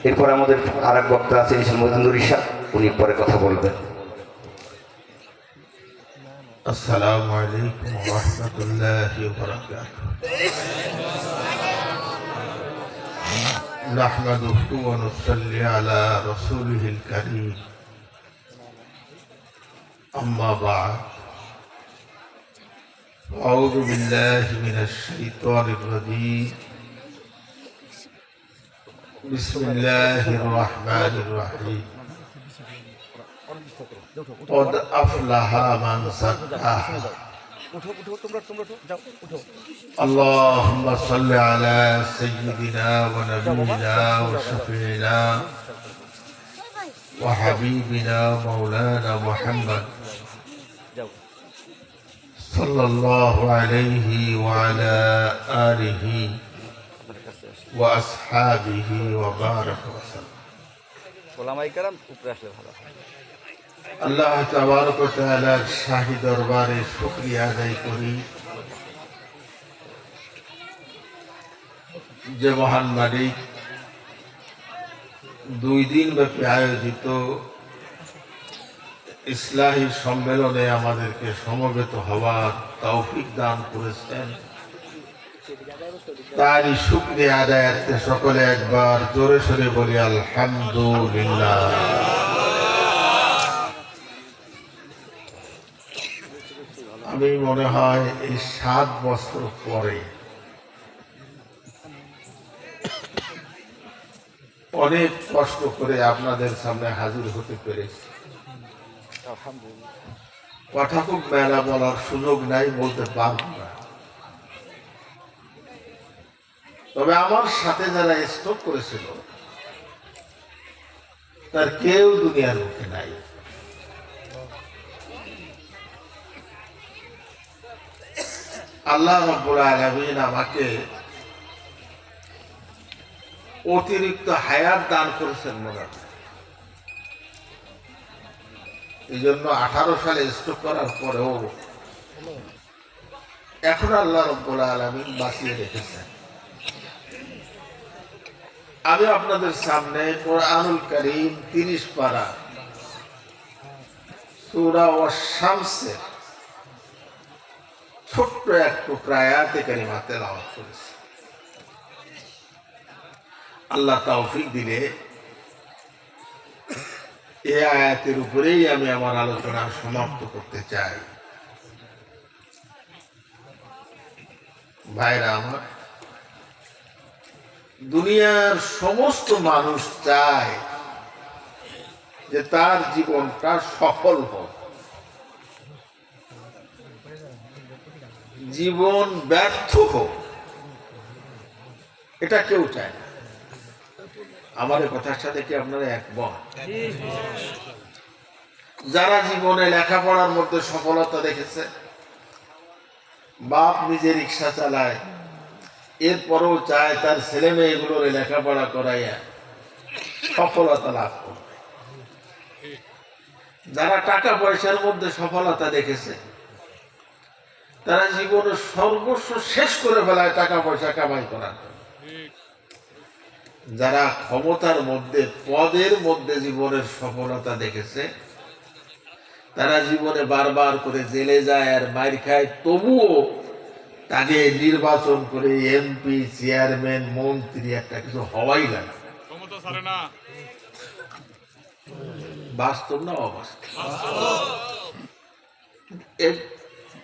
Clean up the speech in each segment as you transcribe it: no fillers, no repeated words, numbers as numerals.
এরপর আমাদের আর এক বক্তা আছে মজুমদার ইশা, উনি পরে কথা বলবেন। আসসালামু আলাইকুম ওয়া রাহমাতুল্লাহি ওয়া বারাকাতুহু। নাহমাদুহু ওয়া নুসাল্লি আলা রাসূলিহিল কারীম। আম্মা বা'দ। আউযু বিল্লাহি মিনাশ শাইতানির রাজীম। বিসমিল্লাহির রাহমানির রাহিম। قد أفلح من زكاها. اللهم صل على سيدنا ونبينا وشفيعنا وحبيبنا مولانا محمد صلى الله عليه وعلى آله وأصحابه وبارك وسلم. আল্লাহ তাবারক ওয়া তাআলার শাহী দরবারে শুকরিয়া আদায় করি যে মহান মালিক 2 দিন ব্যাপী আয়োজিত ইসলাহী সম্মেলনে আমাদেরকে সমবেত হওয়ার তৌফিক দান করেছেন। তারই শুকরিয়া আদায়ার্থে সকলে একবার জোরে সোরে বলি আলহামদুলিল্লাহ। আমি মনে হয় এই 7 বছর পরে অনেক কষ্ট করে আপনাদের সামনে হাজির হতে পেরেছি। কথা খুব মেলা বলার সুযোগ নাই, বলতে পারব না। তবে আমার সাথে যারা স্ট্রোক করেছিল তার কেউ দুনিয়ার মুখে নাই। আল্লাহ রাব্বুল আলামিন আমাকে অতিরিক্ত হায়াত দান করেছেন মনে হয়। এই জন্য 18 সালে স্ট্রোক করার পরেও এখন আল্লাহ রাব্বুল আলামিন বাঁচিয়ে রেখেছেন। আমি আপনাদের সামনে কোরআনুল কারীম 30 পারা সূরা ওয়াশ-শামসের ছোট্ট এক টুকরা আয়াতে কারিমা তেলাওয়াত করেছি। আল্লাহ তৌফিক দিলে এই আয়াতের উপরেই আমি আমার আলোচনা সমাপ্ত করতে চাই। ভাইরা আমার, দুনিয়ার সমস্ত মানুষ চায় যে তার জীবনটা সফল হোক, জীবন ব্যর্থ হোক, এটা কেউ চায় না। আমার এই কথার সাথে কি আপনারা একমত? যারা জীবনে লেখাপড়ার মধ্যে সফলতা দেখেছে, বাপ নিজে রিক্সা চালায়, এরপরেও চায় তার ছেলে মেয়েগুলোর লেখাপড়া করাইয়া সফলতা লাভ করবে। যারা টাকা পয়সার মধ্যে সফলতা দেখেছে, তারা জীবনের সর্বস্ব শেষ করে ফেলায় টাকা পয়সা কামাই করার জন্য। যারা ক্ষমতার মধ্যে, পদের মধ্যে জীবনের সফলতা দেখেছে, তারা জীবনে বারবার করে জেলে যায় আর মাইর খায়, তবুও তাকে নির্বাচন করে এমপি, চেয়ারম্যান, মন্ত্রী একটা কিছু হওয়াই লাগে। বাস্তব না অবাস্তব?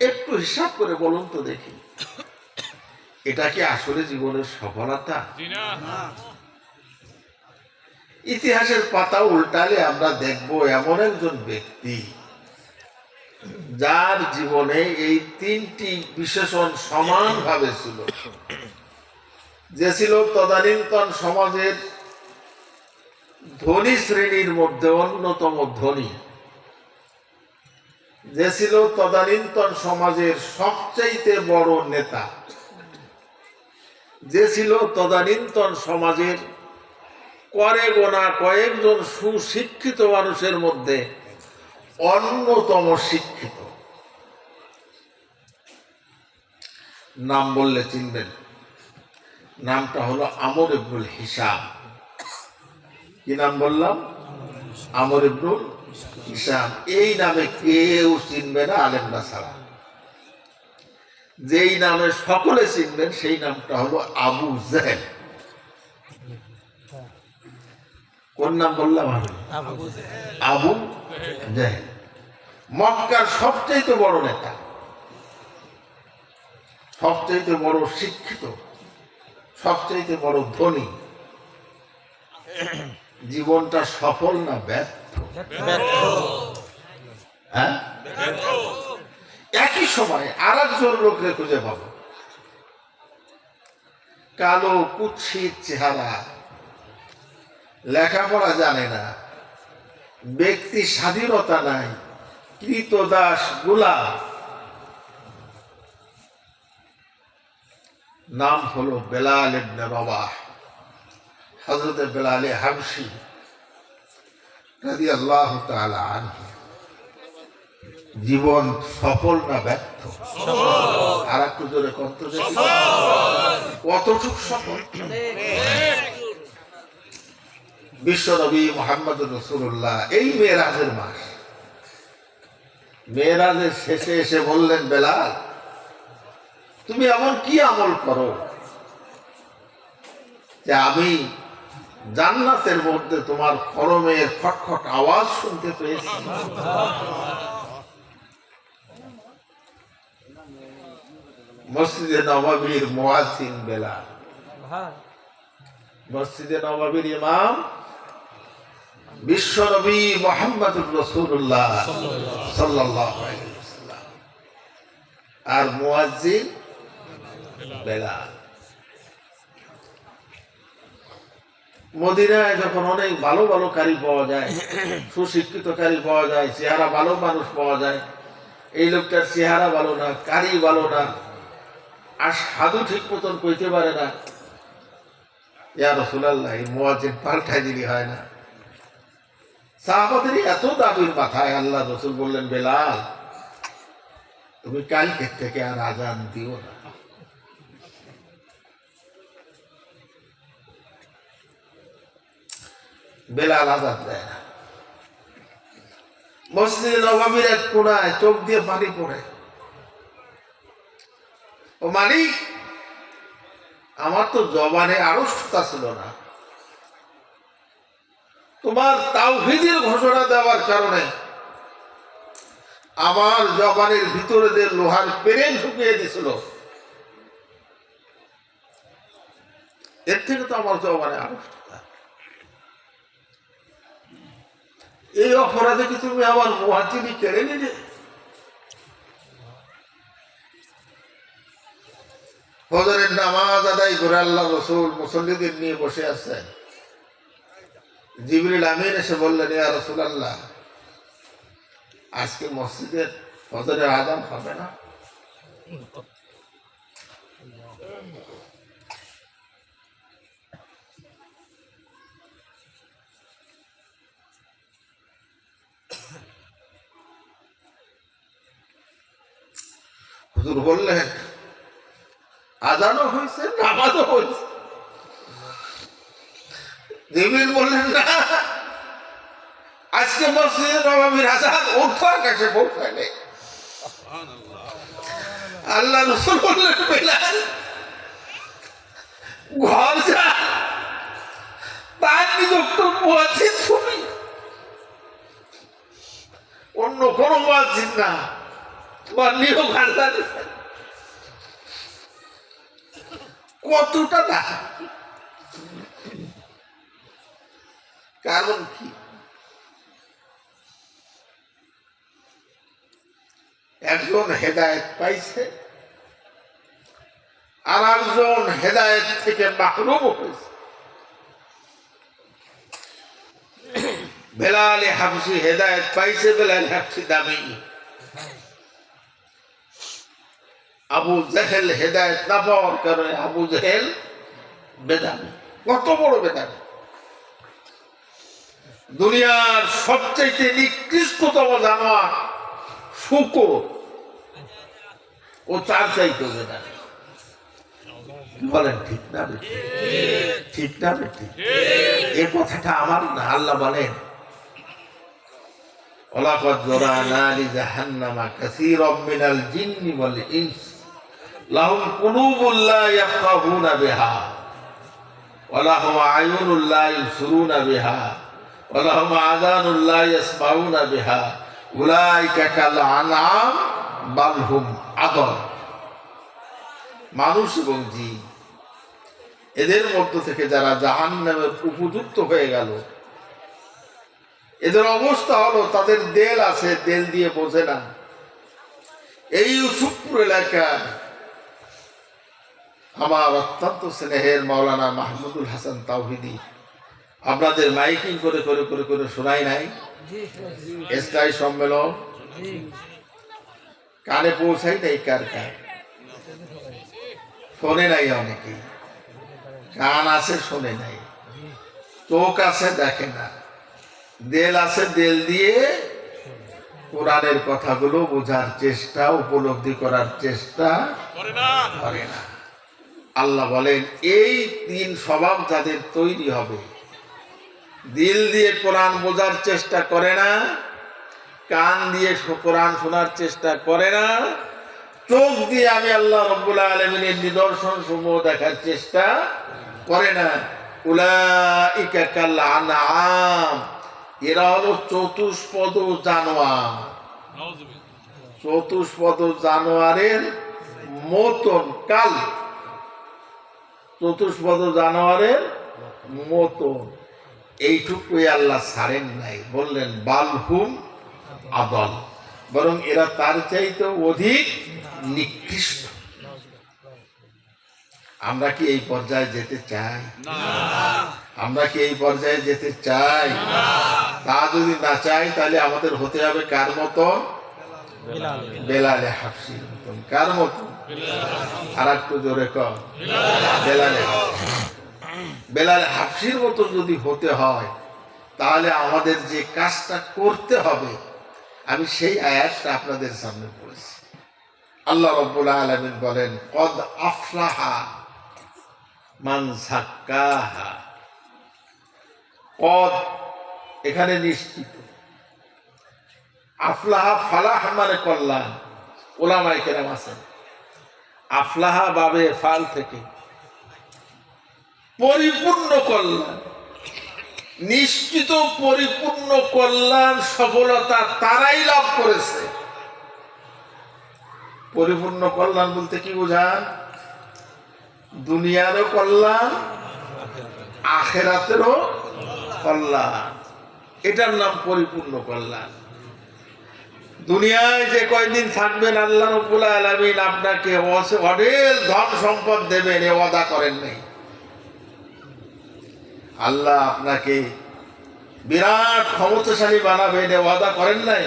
একটু হিসাব করে বলুন তো দেখি, এটা কি আসলে জীবনের সফলতা? ইতিহাসের পাতা উল্টালে আমরা দেখব এমন একজন ব্যক্তি যার জীবনে এই 3টি বিশেষণ সমানভাবে ছিল। যে ছিল তদানীন্তন সমাজের ধনী শ্রেণীর মধ্যে অন্যতম ধনী, যে ছিল তদানীন্তন সমাজের সবচাইতে বড় নেতা, যে ছিল তদানীন্তন সমাজের করে গোনা কয়েকজন সুশিক্ষিত মানুষের মধ্যে অন্যতম শিক্ষিত। নাম বললে চিনবেন, নামটা হলো আমর ইবনুল হিসাম। কি নাম বললাম? আমর ইবনুল হিসাম। এই নামে কেউ চিনবে না আলেমরা ছাড়া। যেই নামে সকলে চিনবেন সেই নামটা হলো আবু জেহেল। কোন নাম বললাম আমি? আবু জেহেল। মক্কার সবচেয়ে বড় নেতা, সবচেয়ে বড় শিক্ষিত, সবচেয়ে বড় ধনী। জীবনটা সফল না ব্যর্থ? হ্যাঁ, একই সময় আর একজন লোককে খুঁজে পাবো, কালো কুৎসিত চেহারা, লেখাপড়া জানে না, ব্যক্তি স্বাধীনতা নাই, কৃতদাস গোলাম। নাম হলো বেলাল ইবনে রাবাহ, হযরত বেলাল হাবশী রাদিয়াল্লাহু তাআলা আনহু। জীবন সফল না ব্যর্থ? আর একটু জোরে কত, কতটুক সফল? বিশ্বনবী মুহাম্মদুর রাসূলুল্লাহ এই মেরাজের মাস, মেরাজের শেষে এসে বললেন, বেলাল তুমি এমন কি আমল করো যে আমি জান্নাতের মধ্যে তোমার খরমের খটখট আওয়াজ শুনতে পেয়েছি? মসজিদে নববীর মুয়াজ্জিন বেলাল, মসজিদে নববীর ইমাম বিশ্বনবী মুহাম্মদুর রাসূলুল্লাহ সাল্লাল্লাহু আলাইহি ওয়াসাল্লাম, আর মুয়াজ্জিন বেলাল। মদিনায় যখন অনেক ভালো ভালো কারি পাওয়া যায়, সুশিক্ষিত কারি পাওয়া যায়, চেহারা ভালো মানুষ পাওয়া যায়, এই লোকটার চেহারা ভালো না, কারি ভালো না, আর সাধু ঠিক মতন কইতে পারে না, ইয়া রাসূলুল্লাহ এই মুয়াজ্জিন পাল্টাই দিলি হয় না? সাহাবাদের এত দাবির মাথায় আল্লাহ রাসূল বললেন, বেলাল তুমি কালকে থেকে আর আজান দিও না। বেলাল আজান দেয় না। মসজিদে নববীর এক কোণায় চোখ দিয়ে পানি পড়ে, ও মালিক আমার তো জবানে আড়ষ্টতা ছিল না, তোমার তাওহীদের ঘোষণা দেওয়ার কারণে আমার জবানের ভিতরে যে লোহার পেরেক ঢুকিয়ে দিছিল, এর থেকে তো আমার জবানে আড়ষ্টতা। এই অপরাধে কি তুমি আমার মুয়াজ্জিনি কেড়ে নিলে? ফজরের নামাজ আদায় করে আল্লাহ রাসূল মুসল্লিদের নিয়ে বসে আছেন। জিবরিল আমিন এসে বললেন, ইয়া রাসূলুল্লাহ আজকে মসজিদের ফজরের আযান হবে না? হুজুর বললেন, আযানও হয়েছে, নামাজও হয়েছে। জিবরিল বললেন, না, আজকে মসজিদে নববীর আযান ঊর্ধ্ব আকাশে পৌঁছায়নি। আল্লাহ রাসূল বললেন, বেলাল ঘর যা, তার নিযুক্ত মুয়াজ্জিন তুমি, অন্য কোন মুয়াজ্জিন না। তোমার নিয়োগ আল্লাহ দিয়েছেন। কতটা না, কারণ কি? একজন হেদায়েত পাইছে, আর একজন হেদায়েত থেকে মাহরুম হয়েছে। বেলাল হাবশী হেদায়েত পাইছে, বেলাল হাবশী দামি। আবু জেহেল হেদায়েত না পাওয়ার কারণে আবু জেহেল বেদামি। কত বড় বেদামি! দুনিয়ার সবচেয়ে নিকৃষ্টতম জানোয়ার শূকর, ও তার চাইতে বেদামি। কি বলেন, ঠিক না বেটি? ঠিক না বেটি? এই কথাটা আমার না, আল্লাহ বলেন ওয়ালাকাদ যারানা লিজাহান্নামা কাসীরাম মিনাল জিন্নি ওয়াল ইনস লাহুম কুলুবুন লা ইয়াফকাহুনা বিহা ওয়া লাহুম আয়ুনুন লা ইবসিরুনা বিহা ওয়া লাহুম আযানুন লা ইয়াসমাউনা বিহা উলাইকা কাল আনআম বাল হুম আদল। মানুষ এবং জিন এদের মধ্য থেকে যারা জাহান্নামের উপযুক্ত হয়ে গেল, এদের অবস্থা হলো তাদের দেল আছে, দেল দিয়ে বোঝে না। এই ইউসুফপুর এলাকায় আমার অত্যন্ত স্নেহের মাওলানা মাহমুদুল হাসান তাওহিদি আপনাদের মাইকিং করে করে করে করে শোনাই নাই, এসটাই সম্মেলন কানে পৌঁছাই নাই, কার কার শোনে নাই? অনেকেই কান আছে, শোনে নাই, চোখ আছে, দেখে না, দেল আছে, দেল দিয়ে কোরআনের কথাগুলো বোঝার চেষ্টা, উপলব্ধি করার চেষ্টা করে না। আল্লাহ বলেন এই তিন স্বভাব যাদের তৈরি হবে, দিল দিয়ে কোরআন বোঝার চেষ্টা করে না, কান দিয়ে কোরআন শোনার চেষ্টা করে না, চোখ দিয়ে আমি আল্লাহ রাব্বুল আলামিনের নিদর্শন সমূহ দেখার চেষ্টা করে না, উলাইকা কাল আনআম, এরা হলো চতুষ্পদ জানোয়ার। চতুষ্পদ জানোয়ারের মতন, কাল চতুষ্পদ জানোয়ারের মতন। এইটুকুই আল্লাহ ছাড়েন নাই, বললেন বালহুম আদল, বরং এরা তার চাইতে অধিক নিকৃষ্ট। আমরা কি এই পর্যায়ে যেতে চাই? আমরা কি এই পর্যায়ে যেতে চাই? তা যদি না চাই তাহলে আমাদের হতে হবে কার মতন? বেলালে হাফসির মতন। কার মতন? আর একটু জোরে কর, বেলালে হাফসির মতন যদি হতে হয় তাহলে আমাদের যে কাজটা করতে হবে, আমি সেই আয়াতটা আপনাদের সামনে পড়েছি। আল্লাহ রাব্বুল আলামিন বলেন কদ আফলাহা মান যাক্কাহা। কদ এখানে নিশ্চিত, আফলাহা ফালাহ মানে কল্যাণ। ওলামায়ে কেরাম আছেন আফলাহা বাবে ফাল থেকে পরিপূর্ণ কল্যাণ, নিশ্চিত পরিপূর্ণ কল্যাণ সফলতা তারাই লাভ করেছে। পরিপূর্ণ কল্যাণ বলতে কি বোঝান? দুনিয়ারও কল্যাণ, আখিরাতেরও কল্যাণ, এটার নাম পরিপূর্ণ কল্যাণ। দুনিয়ায় যে কয়দিন থাকবেন আল্লাহ রাব্বুল আলামিন আপনাকে অঢেল ধন সম্পদ দেবেন এ ওয়াদা করেন নাই। আল্লাহ আপনাকে বিরাট ক্ষমতাশালী বানাবেন এ ওয়াদা করেন নাই।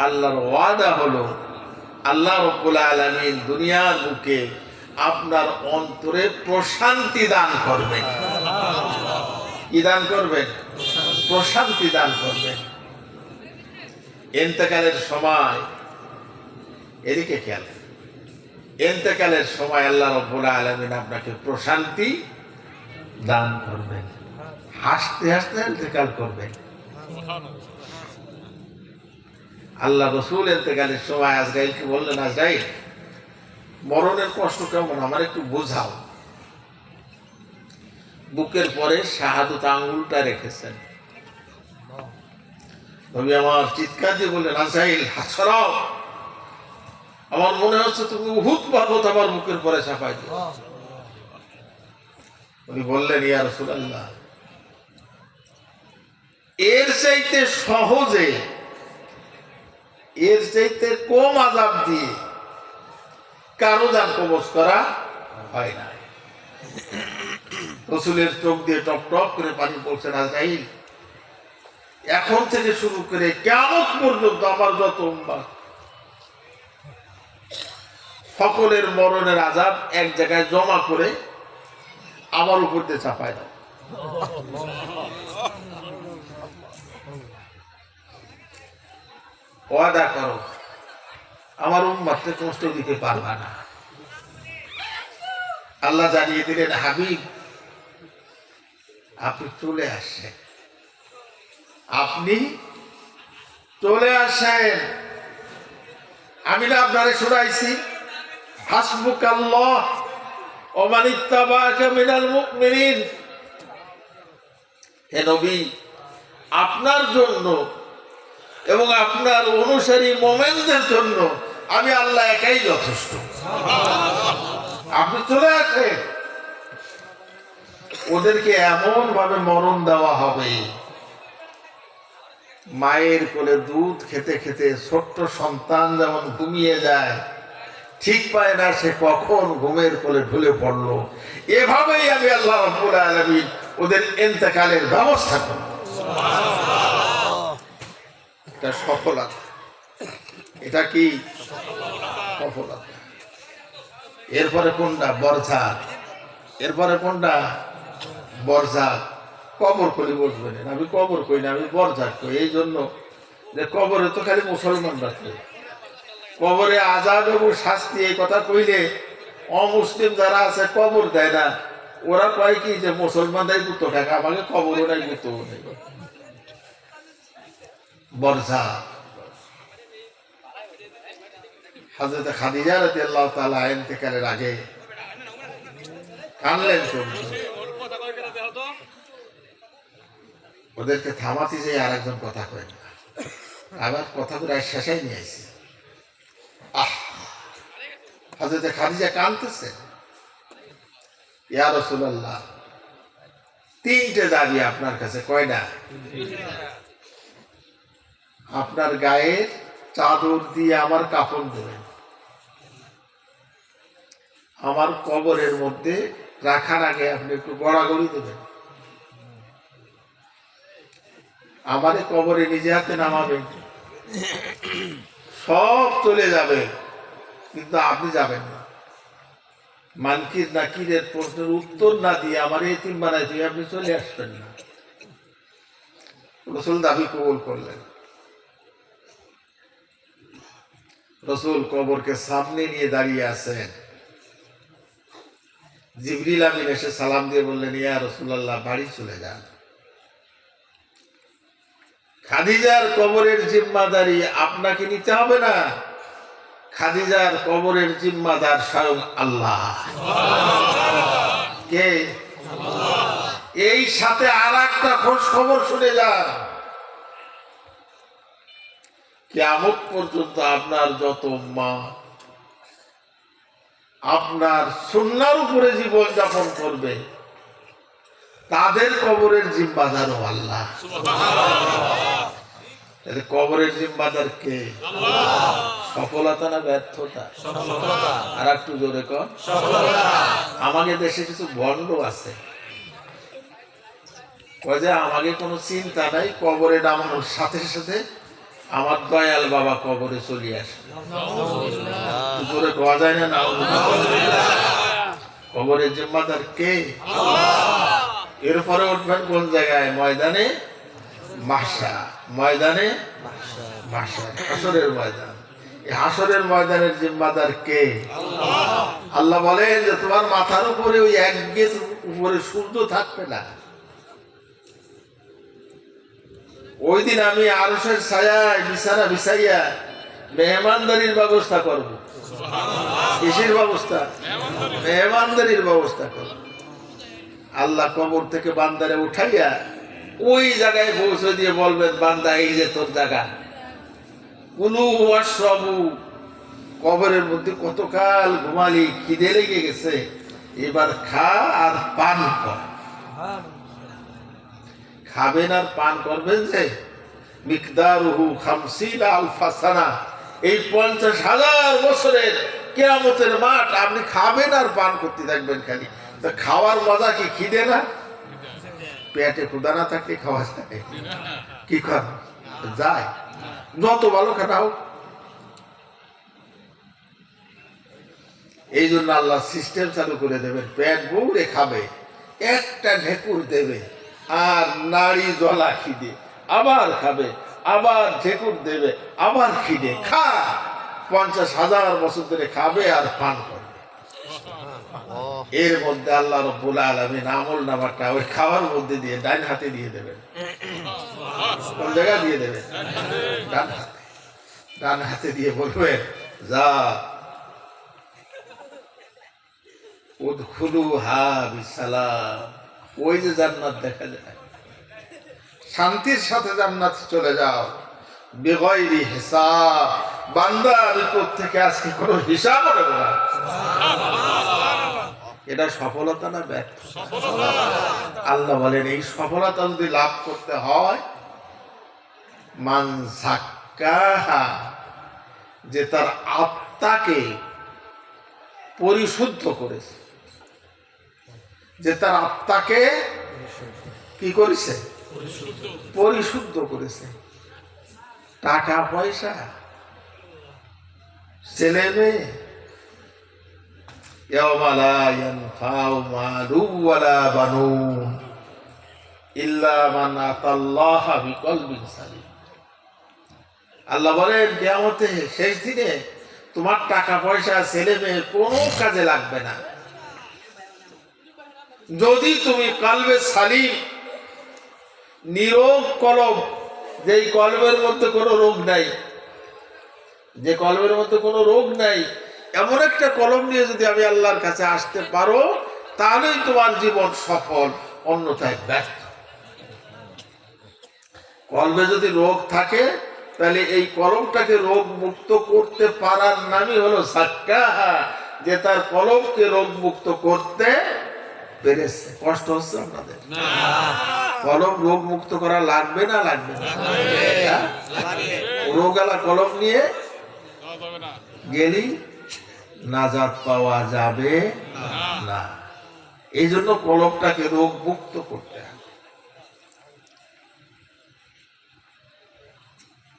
আল্লাহর ওয়াদা হলো আল্লাহ রাব্বুল আলামিন দুনিয়ার বুকে আপনার অন্তরে প্রশান্তি দান করবেন। কি দান করবেন? প্রশান্তি দান করবেন। ইন্তেকালের সময়, এদিকে খেয়াল, ইন্তেকালের সময় আল্লাহ রাব্বুল আলামিন আপনাকে প্রশান্তি দান করবেন, হাসতে হাসতে ইন্তেকাল করবেন। আল্লাহ রাসূল ইন্তেকালের সময় আজরাইলকে বললেন, আজরাইল মরণের কষ্ট কেমন আমার একটু বোঝাও। বুকের পরে শাহাদত আঙ্গুলটা রেখেছেন। নবী আমার চিৎকার দিয়ে বললেন, আজরাইল হাত সরাও, আমার মনে হচ্ছে তুমি উহুদ পর্বত আমার বুকের পরে চাপাই দিও। উনি বললেন, ইয়া রাসূলুল্লাহ, এর চাইতে সহজে, এর চাইতে কম আযাব দিয়ে কারো জান কবজ করা হয় না। রাসূলের চোখ দিয়ে টপ টপ করে পানি পড়ছে। আজরাইল এখন থেকে শুরু করে কিয়ামত পর্যন্ত আমার যত উম্মত সকলের মরণের আযাব এক জায়গায় জমা করে আমার উপর দিয়ে চাপায় দাও। ওয়াদা করো আমার উম্মতকে কষ্ট দিতে পারবা না। আল্লাহ জানিয়ে দিলেন, হাবিব আপনি চলে আসেন, আপনি চলে আসেন। আমি না আপনারে শোনাইছি, হাসবুকাল্লাহ ওয়া মান ইত্তাবাআকা মিনাল মুমিনিন। হে নবী, আপনার জন্য এবং আপনার অনুসারী মুমিনদের জন্য আমি আল্লাহ একাই যথেষ্ট। আপনি চলে আসেন। ওদেরকে এমন ভাবে মরণ দেওয়া হবে, মায়ের কোলে দুধ খেতে খেতে ছোট্ট সন্তান যেমন ঘুমিয়ে যায়, ঠিক পায় না সে কখন ঘুমের কোলে ঢুলে পড়লো, এভাবেই আমি আল্লাহ রাব্বুল আলামিন ওদের ইন্তেকালের ব্যবস্থা করব। এটা সফলতা। এটা কি সফলতা? এরপরে কোনটা? বরঝাত। এরপরে কোনটা? বরঝাত। কবর খুলি বসবেন, আমি কবর কই না, আমি বরঝাত কই। এই জন্য যে কবরে তো খালি মুসলমানরা থাকে, কবরে আযাব এবং শাস্তি এই কথা কইলে অমুসলিম যারা আছে কবর দেয় না, ওরা কয় কি যে মুসলমানরাই গুতো খায়, আমাকে কবরও নাই গুতো নেই। বরঝাত। হযরত খাদিজা রাদিয়াল্লাহু তাআলা ইন্তেকালের আগে কানলেন। ওদেরকে থামাতে যে আরেকজন কথা কয় না, আবার কথাগুলো শেষাই নিয়ে আসছে। হযরত খাদিজা কাঁদতেছে, ইয়া রাসূলুল্লাহ, তিনটে দাবি আপনার কাছে। কয়টা? আপনার গায়ের চাদর দিয়ে আমার কাফন দেবেন, আমার কবরের মধ্যে রাখার আগে আপনি একটু গড়াগড়ি দেবেন, আমারে কবরে নিজে হাতে নামাবেন। সব চলে যাবে কিন্তু আপনি যাবেন না। মানকির নাকিরের প্রশ্নের উত্তর না দিয়ে আমার এতিম বানাইতে আপনি চলে আসবেন না। রাসূল দাবি কবুল করলেন। রাসূল কবরকে সামনে নিয়ে দাঁড়িয়ে আছেন। জিবরিল আমিন এসে সালাম দিয়ে বললেন, ইয়া রাসূলুল্লাহ, বাড়ি চলে যান। খাদিজার কবরের জিম্মাদারি আপনাকে নিতে হবে না, খাদিজার কবরের জিম্মাদার স্বয়ং আল্লাহ। কে? এই সাথে আর একটা খোঁজ খবর শুনে যান, কিয়ামত পর্যন্ত আপনার যত মা আপনার সুন্নাহর উপরে জীবন যাপন করবে, তাদের কবরের জিম্মাদারও আল্লাহ। কবরের জিম্মাদার কে? সফলতা না ব্যর্থতা? আর একটু জোরে কর। আমাদের দেশে কিছু ভণ্ড আছে, আমাকে কোনো চিন্তা নাই, কবরে নামানোর সাথে সাথে আমার দয়াল বাবা কবরে চলে আসে। জোরে কোয়া যায় না? কবরের জিম্মাদার কে? এরপরে উঠবেন কোন জায়গায়? ময়দানে মাহশার। ময়দানে মাহশার, হাসরের ময়দান। এই হাসরের ময়দানের জিম্মাদার কে? আল্লাহ বলেন যে তোমার মাথার উপরে ওই এক গেজ উপরে সূর্য থাকবে না। ওই দিন আমি আরশের ছায়ায় বিছানা বিছাইয়া মেহমানদারির ব্যবস্থা করব। কিসের ব্যবস্থা? মেহমানদারির ব্যবস্থা করব। আল্লাহ কবর থেকে বান্দারে উঠাইয়া ওই জায়গায় পৌঁছে দিয়ে বলবেন, বান্দা এই যে তোর জায়গা, কুলু ওয়াশরাবু। কবরের মধ্যে কতকাল ঘুমালি, খিদে লেগে গেছে, এবার খা আর পান কর। খাবেন আর পান করবেন যে মিকদারুহু 50 আলফা সানা, এই 50,000 বছরের কিয়ামতের মাঠ আপনি খাবেন আর পান করতে থাকবেন খালি। তা খাওয়ার মজা কি খিদে না? পেটে ক্ষুধা না থাকলে খাওয়া যায়? কি কর যায়, যত ভালো খাটা হোক। এই জন্য আল্লাহ সিস্টেম চালু করে দেবেন, পেট ভরে খাবে, একটা ঢেকুর দেবে, আর নাড়ি জলা খিদে, আবার খাবে, আবার ঢেকুর দেবে, আবার খিদে, খা। 50,000 বছর ধরে খাবে আর পান করবে। এর মধ্যে আল্লাহ রাব্বুল আলামিন আমল নামাটা ওই খাওয়ার মধ্যে দিয়ে ডান হাতে দিয়ে দেবেন। কোন জায়গা দিয়ে দেবেন? ডান হাতে। ডান হাতে দিয়ে বলবেন, যা উদখুলুহা বিসালাম। ওই যে জান্নাত দেখা যায়, শান্তির সাথে জান্নাত চলে যাও। বিগয়রি হিসাব, বান্দা আমি থেকে আজকে কোনো হিসাব নেব না। এটা সফলতা না ব্যর্থ? আল্লাহ বলেন এই সফলতা যদি লাভ করতে হয়, মান যাক্কাহা, যে তার আত্মাকে পরিশুদ্ধ করেছে, যে তার আত্মাকে কি করেছে? পরিশুদ্ধ করেছে। টাকা পয়সা, ছেলে মেয়ে, ইয়াওমা লা ইয়ানফাউ মালু ওয়ালা বানুন ইল্লা মান আতাল্লাহা বিকলবিন সালিম। আল্লাহ বলেন কিয়ামতে শেষ দিনে তোমার টাকা পয়সা, ছেলে মেয়ে কোনো কাজে লাগবে না যদি তুমি কলবে সালিম, নিরোগ কলব, যেই কলবের মধ্যে কোনো রোগ নাই, যে কলবের মধ্যে কোনো রোগ নাই, এমন একটা কলম নিয়ে যদি আমি আল্লাহর কাছে আসতে পারো, তাহলেই তোমার জীবন সফল, অন্যথায় ব্যর্থ। কলবে যদি রোগ থাকে, তাহলে এই কলমটাকে রোগ মুক্ত করতে পারার নামই হলো যাক্কাহা, যে তার কলমকে রোগ মুক্ত করতে পেরেছে। কষ্ট হচ্ছে আপনাদের? কলম রোগ মুক্ত করা লাগবে না? লাগবে না? রোগালা কলম নিয়ে গেলি নাজাত পাওয়া যাবে না। এই জন্য কলমটাকে রোগ মুক্ত করতে হবে।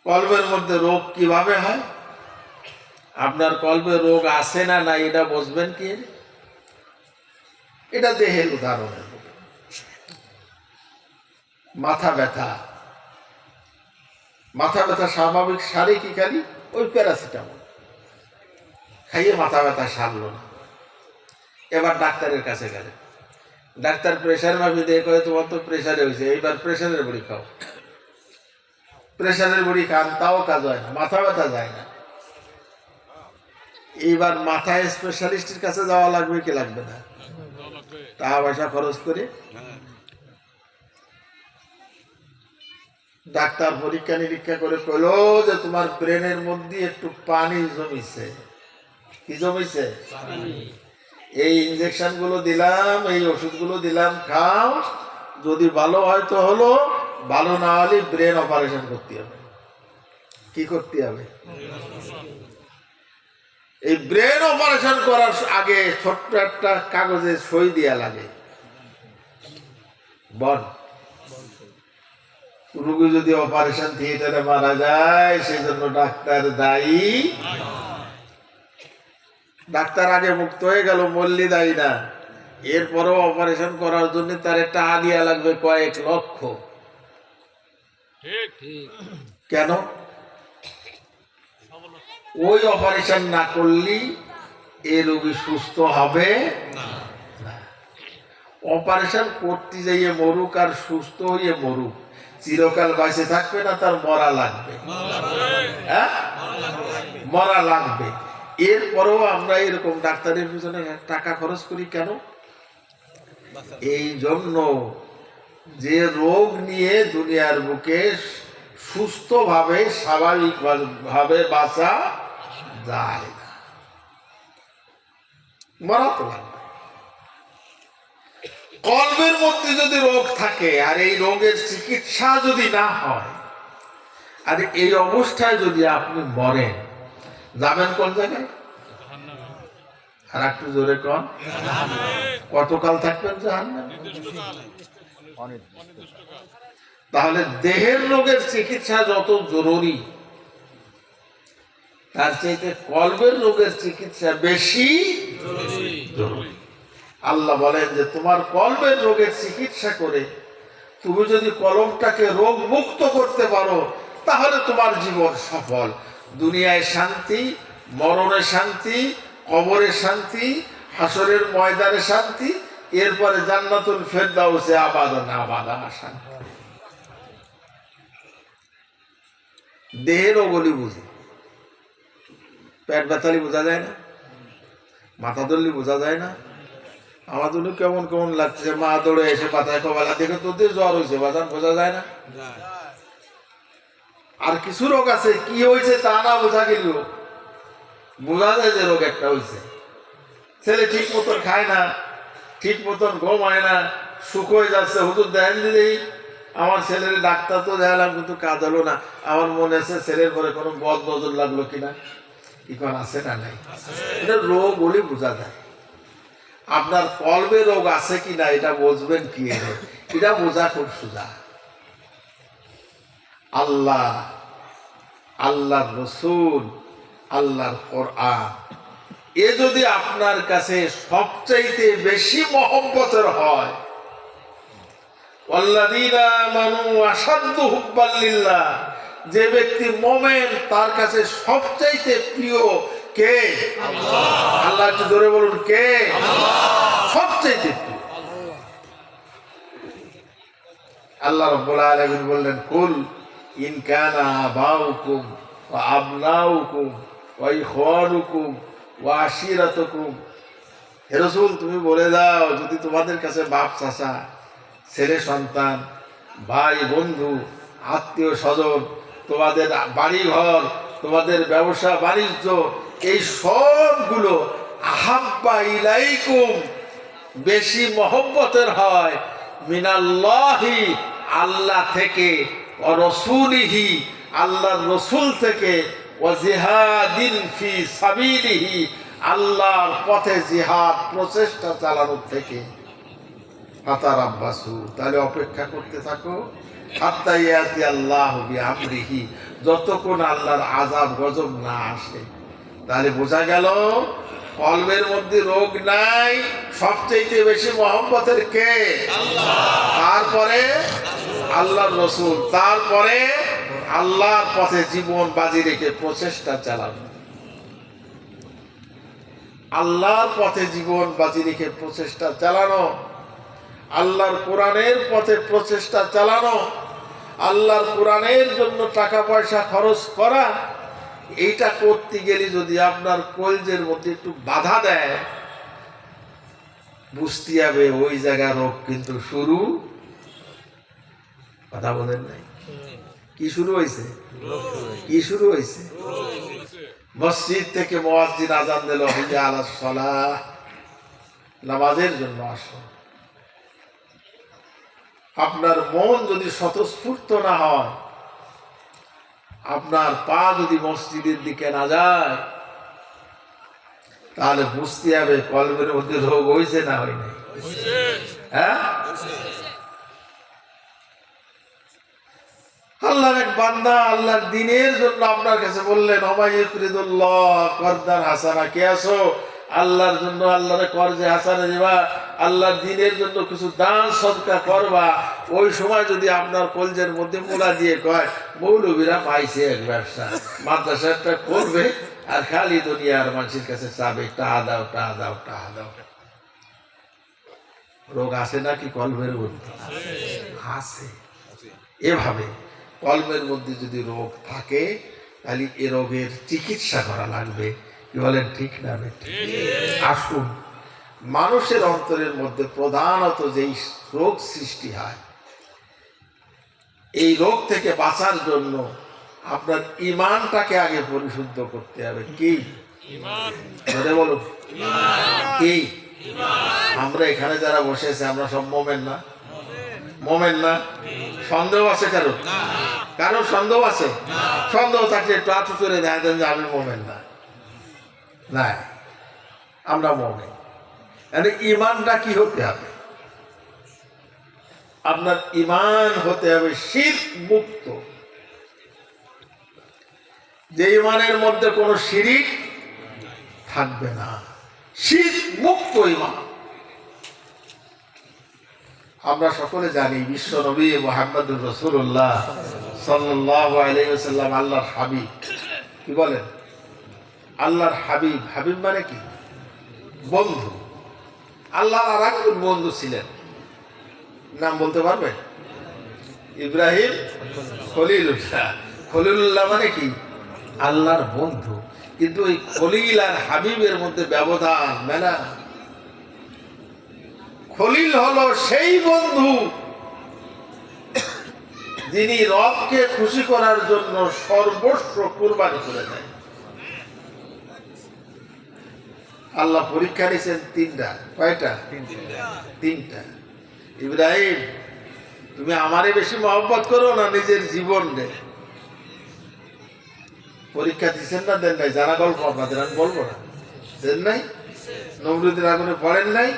কলবের মধ্যে রোগ কিভাবে হয়? আপনার কলবে রোগ আছে না নাই এটা বুঝবেন কি? এটা দেহের উদাহরণের মতো। মাথা ব্যথা, মাথা ব্যথা স্বাভাবিক সারে কি খালি? ওই প্যারাসিটামল খাইয়ে মাথা ব্যথা সারলো না। এবার ডাক্তারের কাছে গেলে ডাক্তার প্রেশার মাপি দিয়ে কয়ে তোমার তো প্রেশারে হয়েছে, এইবার প্রেশারের বড়ি খাও। প্রেশারের বড়ি খান, তাও কাজ হয় না, মাথা ব্যথা যায় না। এইবার মাথায় স্পেশালিস্টের কাছে যাওয়া লাগবে কি লাগবে না? টাকা পয়সা খরচ করে ডাক্তার পরীক্ষা নিরীক্ষা করে কইল যে তোমার ব্রেনের মধ্যে একটু পানি জমিছে। কি জমিছে? এই ইনজেকশন গুলো দিলাম, এই ওষুধগুলো দিলাম, খাও, যদি ভালো হয় তো হলো, ভালো না হলে ব্রেন অপারেশন করতে হবে। কি করতে হবে? এই ব্রেন অপারেশন করার আগে ছোট্ট একটা কাগজে সই দেয়া লাগে। বল, রোগী যদি অপারেশন থিয়েটারে মারা যায়, সেই জন্য ডাক্তার দায়ী। ডাক্তার আগে মুক্ত হয়ে গেল, মল্লি দায়ী না। এরপরেও অপারেশন করার জন্য তার একটা আদিয়া লাগবে কয়েক লক্ষ। কেন? ওই অপারেশন না করলেই এ রোগী সুস্থ হবে না। অপারেশন করতে যাইয়ে মরুক আর সুস্থ হইয়ে মরুক, চিরকাল বাঁচে থাকবে না, তার মরা লাগবে। হ্যাঁ, মরা লাগবে। এরপরেও আমরা এরকম ডাক্তারের পিছনে টাকা খরচ করি কেন? এই জন্য যে রোগ নিয়ে দুনিয়ার বুকে সুস্থভাবে স্বাভাবিকভাবে বাঁচা যায় না, মরা তো লাগবে। কলবের মধ্যে যদি রোগ থাকে আর এই রোগের চিকিৎসা যদি না হয়, আর এই অবস্থায় যদি আপনি মরেন, যাবেন কোন জায়গায়? আর একটু জোরে কন, কতকাল থাকবেন জাহান্নামে? তাহলে দেহের রোগের চিকিৎসা যত জরুরি, তার চাইতে কলবের রোগের চিকিৎসা বেশি জরুরি। আল্লাহ বলেন যে তোমার কলবের রোগের চিকিৎসা করে তুমি যদি কলবটাকে রোগ মুক্ত করতে পারো, তাহলে তোমার জীবন সফল। দুনিয়ায় শান্তি, মরণে শান্তি, কবরে শান্তি, হাসরের ময়দানে শান্তি, এরপরে জান্নাতুল ফেরদাউসে আবাদান আবাদা শান্তি। দেহের ওগলি বুঝি, পেট ব্যথালি বোঝা যায় না, মাথা ধরলি বোঝা যায় না। আমাদের কেমন কেমন লাগছে, মা দৌড়ে এসে মাথায় কবালা দেখে তোদের জ্বর হয়েছে, বাজান বোঝা যায় না। আর কিছু রোগ আছে কি হয়েছে তা না বোঝা গেল, বোঝা যায় যে রোগ একটা হয়েছে। ছেলে ঠিক মতন খায় না, ঠিক মতন ঘুমায় না, সুখ হয়ে যাচ্ছে, হুজুর দেন দিলেই আমার ছেলের ডাক্তার তো দেখালাম কিন্তু কাজ হলো না। আমার মনে আছে ছেলের পরে কোনো বদ নজর লাগলো কিনা, এখন আছে না নাই, এটা রোগ বলে বোঝা যায়। আপনার কলবে রোগ আছে কিনা এটা বুঝবেন কি, এটা বোঝা খুব সোজা। আল্লাহ, আল্লাহর রসুল, আল্লাহর কোরআন, এ যদি আপনার কাছে সবচাইতে বেশি মহব্বতের হয়, ওয়াল্লাযীনা আমানু আশাদ্দু হুব্বান লিল্লাহ, যে ব্যক্তি মুমিন তার কাছে সবচাইতে প্রিয় কে? আল্লাহ। আল্লাহ, একটু জোরে বলুন কে? আল্লাহ। সবচাইতে প্রিয় আল্লাহ রাব্বুল আলামিন বললেন, কুল ইন কানা আবাউকুম ওয়া আবনাউকুম ওয়া ইখওয়ানুকুম ওয়া আশিরাতুকুম, হে রাসূল তুমি বলে দাও, যদি তোমাদের কাছে বাপ চাচা, ছেলে সন্তান, ভাই বন্ধু, আত্মীয় স্বজন, তোমাদের বাড়ি ঘর, তোমাদের ব্যবসা বাণিজ্য, এই সবগুলো আহাব্বা ইলাইকুম, বেশি মহব্বতের হয়, মিনাল্লাহি, আল্লাহ থেকে, ও রসুলিহি, আল্লাহর রসুল থেকে, ও জিহাদিন ফি সাবিলিহি, আল্লাহর পথে জিহাদ প্রচেষ্টা চালানোর থেকে। ফাতার আব্বাসু, তাহলে অপেক্ষা করতে থাকো, হাত্তা ইয়াতি আল্লাহু বিআমরিহি, যতক্ষণ আল্লাহর আযাব গজব না আসে। তাহলে বোঝা গেল কলবের মধ্যে রোগ নাই, সবচেয়ে বেশি মহব্বতের কে? আল্লাহ। তারপরে আল্লাহর রসুল, তারপরে আল্লাহর পথে জীবন বাজি রেখে প্রচেষ্টা চালানো। আল্লাহর পথে জীবন বাজি রেখে প্রচেষ্টা চালানো, আল্লাহর কোরআনের পথে প্রচেষ্টা চালানো, আল্লাহর কোরআনের জন্য টাকা পয়সা খরচ করা, এইটা করতে গেলে যদি আপনার কলজের মধ্যে একটু বাধা দেয়, বুঝতে হবে ওই জায়গা রোগ কিন্তু শুরু। কথা বলেন নাই, কি শুরু হয়েছে? কি শুরু হয়েছে? মসজিদ থেকে মুয়াজ্জিন আযান দিল, হাইয়া আলাস সালাহ, নামাজের জন্য আসো। আপনার মন যদি স্বতঃস্ফূর্ত না হয়, আপনার পা যদি মসজিদের দিকে না যায়, তাহলে বুঝতে হবে কলবের মধ্যে রোগ হয়েছে না হয় নাই। হ্যাঁ, আল্লাহর এক বান্দা আল্লাহর দ্বীনের জন্য আপনার কাছে বললেন, ওমাইয়ুরিদুল্লাহ করদান হাসানা, কে আসো আল্লাহর জন্য আল্লাহরে কর্জে হাসানা দিবা, আল্লাহর দ্বীনের জন্য কিছু দান সদকা করবা। ওই সময় যদি আপনার কলজের মধ্যে মোলা দিয়ে কয়, মৌলবীরা পাইছে এক ব্যবসা, মাদ্রাসাটা করবে আর খালি দুনিয়ার মানুষের কাছে চাবে, টাহা দাও টাহা দাও টাহা দাও। রোগ আসে নাকি কলবের মধ্যে? আসে। এভাবে কলবের মধ্যে যদি রোগ থাকে, তাহলে এ রোগের চিকিৎসা করা লাগবে। কি বলেন, ঠিক না? আসুন, মানুষের অন্তরের মধ্যে প্রধানত যেই রোগ সৃষ্টি হয়, এই রোগ থেকে বাঁচার জন্য আপনার ঈমানটাকে আগে পরিশুদ্ধ করতে হবে। কি বলুন, কি? আমরা এখানে যারা বসে আছি, আমরা সব মোমেন না? মোমেন না? সন্দেহ আছে কারো? কারো সন্দেহ আছে? সন্দেহ থাকলে একটু হাত চড়ে দেখা দেন যে আমি মোমেন না। নাই, আমরা মোমেন। ঈমানটা কি হতে হবে? আপনার ঈমান হতে হবে শিরক মুক্ত, যে ঈমানের মধ্যে কোনো শিরিক থাকবে না, শিরক মুক্ত ঈমান। আমরা সকলে জানি বিশ্ব নবী মুহাম্মদুর রাসূলুল্লাহ সাল্লাল্লাহু আলাইহি ওয়াসাল্লাম আল্লাহর হাবিব। কি বলেন? আল্লাহর হাবিব। হাবিব মানে কি? বন্ধু। আল্লাহর আর একজন বন্ধু ছিলেন, নাম বলতে পারবেন? ইব্রাহিম খলিলুল্লাহ। খলিলুল্লাহ মানে কি? আল্লাহর বন্ধু। কিন্তু ওই খলিল আর হাবিবের মধ্যে ব্যবধান মেলা। খলিল হলো সেই বন্ধু যিনি রবকে খুশি করার জন্য সর্বস্ব কুরবানি করে দেয়। আল্লাহ পরীক্ষা নিয়েছেন তিনটা। কয়টা? তিনটা। ইব্রাহিম, তুমি আমারে বেশি মহব্বত করো না নিজের জীবন রে? পরীক্ষা দিচ্ছেন না, দেন নাই? জানা গল্প আপনাদের, আমি বলবো না। দেন নাই? নমরুদের আগুনে পড়েন নাই?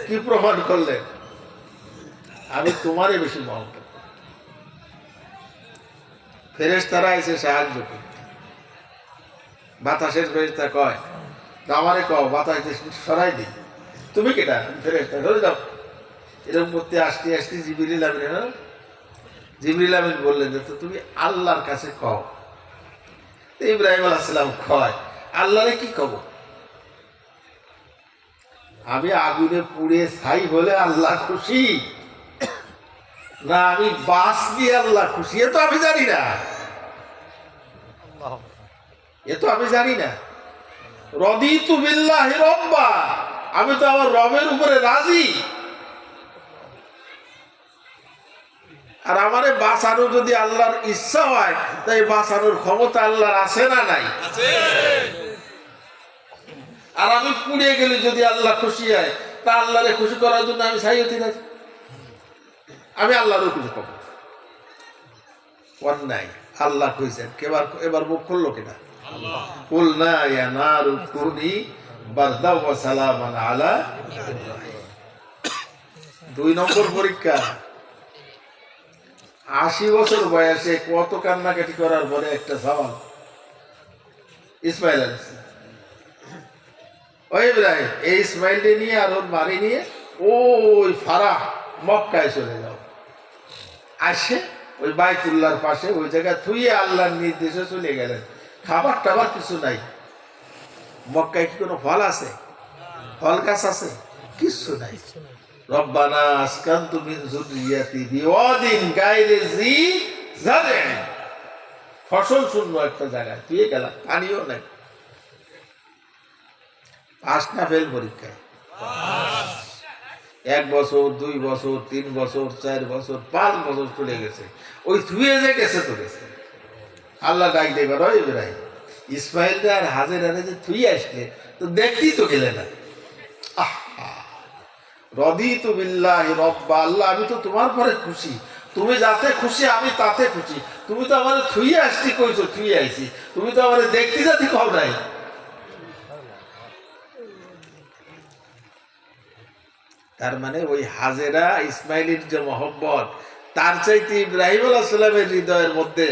কি প্রমাণ করলেন? আমি তোমারে বেশি মহব্বত। ফেরেশতারা এসে সাহায্য করতে। বাতাসের ফেরেশতা কয়, আমারে কও বাতাস সরাই দিই। তুমি কেটা? ফেরেশতা। ধরে যাও। এরকম করতে আসতে আসতে জিবরিল আমিন, জিবরিল আমিন বললেন যে তুমি আল্লাহর কাছে কও। ইব্রাহিম আলাইহিস সালাম কয়, আল্লাহরে কি কব? আমি আগুনে পুড়ে ছাই হলে আল্লাহ খুশি, না আমি বাস দিয়ে আল্লাহ খুশি? এ তো আমি জানি না, এ তো আমি জানি না। রদিতু বিল্লাহি রব্বা, আমি তো আমার রবের উপরে রাজি। আর আমারে বাঁচানো যদি আল্লাহর ইচ্ছা হয়, তাই বাঁচানোর ক্ষমতা আল্লাহর আছে না নাই? আর আমি পুড়ে গেলে যদি আল্লাহ খুশি হয়, তা আল্লাহরে খুশি করার জন্য আমি ছাই হতে রাজি। আমি আল্লাহরও খুশি করব। অন্যায়। আল্লাহ কইছেন, এবার মুখ খুললো কিনা? কুলনা ইয়া নারু কুনি বারদাও ওয়া সালামান আলা ইব্রাহিম। 2 নম্বর পরীক্ষা। 80 বছর বয়সে কত কান্নাকাটি করার পরে একটা সওয়াল। ইসমাইল আলাইহিস সালাম, ওই ইব্রাহিম, এই ইসমাইলকে নিয়ে আর ওর বাড়ি নিয়ে ওই ফারাহ মক্কায় চলে যাও। আসে ওই বাইতুল্লাহর পাশে ওই জায়গায় থুইয়ে আল্লাহর নির্দেশে চলে গেলেন। খাবার টাবার কিছু নাই। মক্কায় কি কোনো ফল আছে? ফল গাছ আছে? কিছু নাই। রব্বানা আসকানতু মিন যুররিয়াতি বিওয়াদিন গায়রি যি জার'ইন, ফসল শূন্য একটা জায়গায় তুই গেলাম, পানিও নাই। পাস না ফেল পরীক্ষায়? 1 বছর, 2 বছর, 3 বছর, 4 বছর, 5 বছর চলে গেছে। ওই থুয়ে যে গেছে তো গেছে। আল্লাহ ডাক দেবে, ওই ইব্রাহিম, ইসমাইল আর হাজেরারে যে থুয়ে আসলে তো দেখতেই তো গেলে না। রদিতু বিল্লাহি রব্বা, আল্লাহ আমি তো তোমার পরে খুশি, তুমি যাতে খুশি আমি তাতে খুশি। তুমি তো আমার থুইয়ে আসছি কইছো, থুইয়ে আইছি, তুমি তো আমার দেখতে যাতে কও নাই। তার মানে ওই হাজেরা ইসমাইলের যে মহব্বত, তার চাইতে ইব্রাহিম আলাইহিস সালামের হৃদয়ের মধ্যে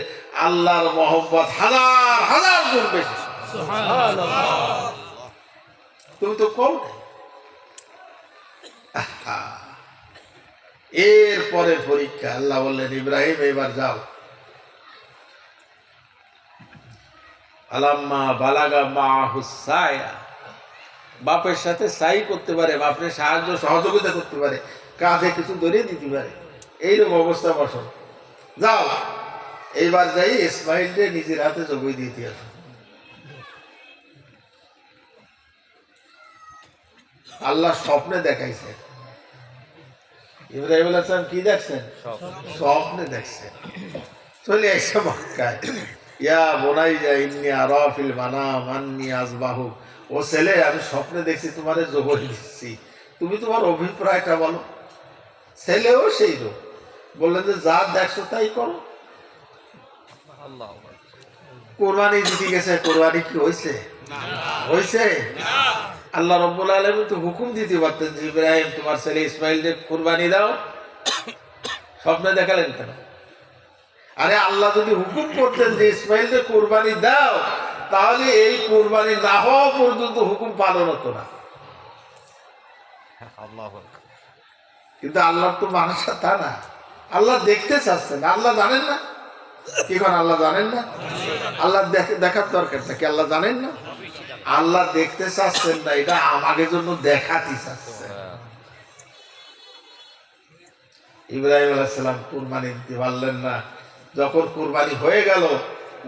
আল্লাহর মহব্বত হাজার হাজার গুণ বেশি। সুবহানাল্লাহ। তুমি তো কও। এরপরে পরীক্ষা। আল্লাহ বললেন, ইব্রাহিম এবার যাও। আলাম্মা বালাগা মাহুস সায়া, বাপের সাথে সাই করতে পারে, বাপের সাহায্য সহযোগিতা করতে পারে, কাঁধে কিছু ধরিয়ে দিতে পারে, এইরকম অবস্থা বসো। যাও এইবার যাই ইসমাইলকে নিজের হাতে জবই দিতে আসো। আল্লাহ স্বপ্নে দেখাইছে। ইব্রাহিম আলাইহিস সালাম কি দেখছেন? স্বপ্নে দেখছেন। চলে আসছে মক্কায়। ইয়া বুনাইয়া ইন্নী আরা ফিল মানাম আন্নী আযবাহু, ও ছেলে আমি স্বপ্নে দেখছি তোমারে জবর দিচ্ছি, তুমি তোমার অভিপ্রায়টা বলো। ছেলেও সেই রূপ, বললেন যে যা দেখছো তাই করো। কোরবানি দিতে গেছে, কোরবানি কি হয়েছে? হয়েছে? আল্লাহ রাব্বুল আলামিন তো হুকুম দিতে পারতেন যে ইব্রাহিম তোমার ছেলে ইসমাইলকে কুরবানি দাও, স্বপ্নে দেখালেন কেন? আরে আল্লাহ যদি হুকুম করতেন যে ইসমাইলকে কুরবানি দাও, তাহলে এই কুরবানি না হওয়া পর্যন্ত হুকুম পালন হতো না। কিন্তু আল্লাহর তো মানুষটা তা না। আল্লাহ দেখতে চাচ্ছেন। আল্লাহ জানেন না কি কোন? আল্লাহ জানেন না? আল্লাহ দেখার দরকারটা কি? আল্লাহ জানেন না? আল্লাহ দেখতে চাচ্ছেন না, এটা আমাদের জন্য দেখাতে চাচ্ছেন। ইব্রাহিম আলাইহিস সালাম কুরবানি দিতে পারলেন না। যখন কুরবানি হয়ে গেল,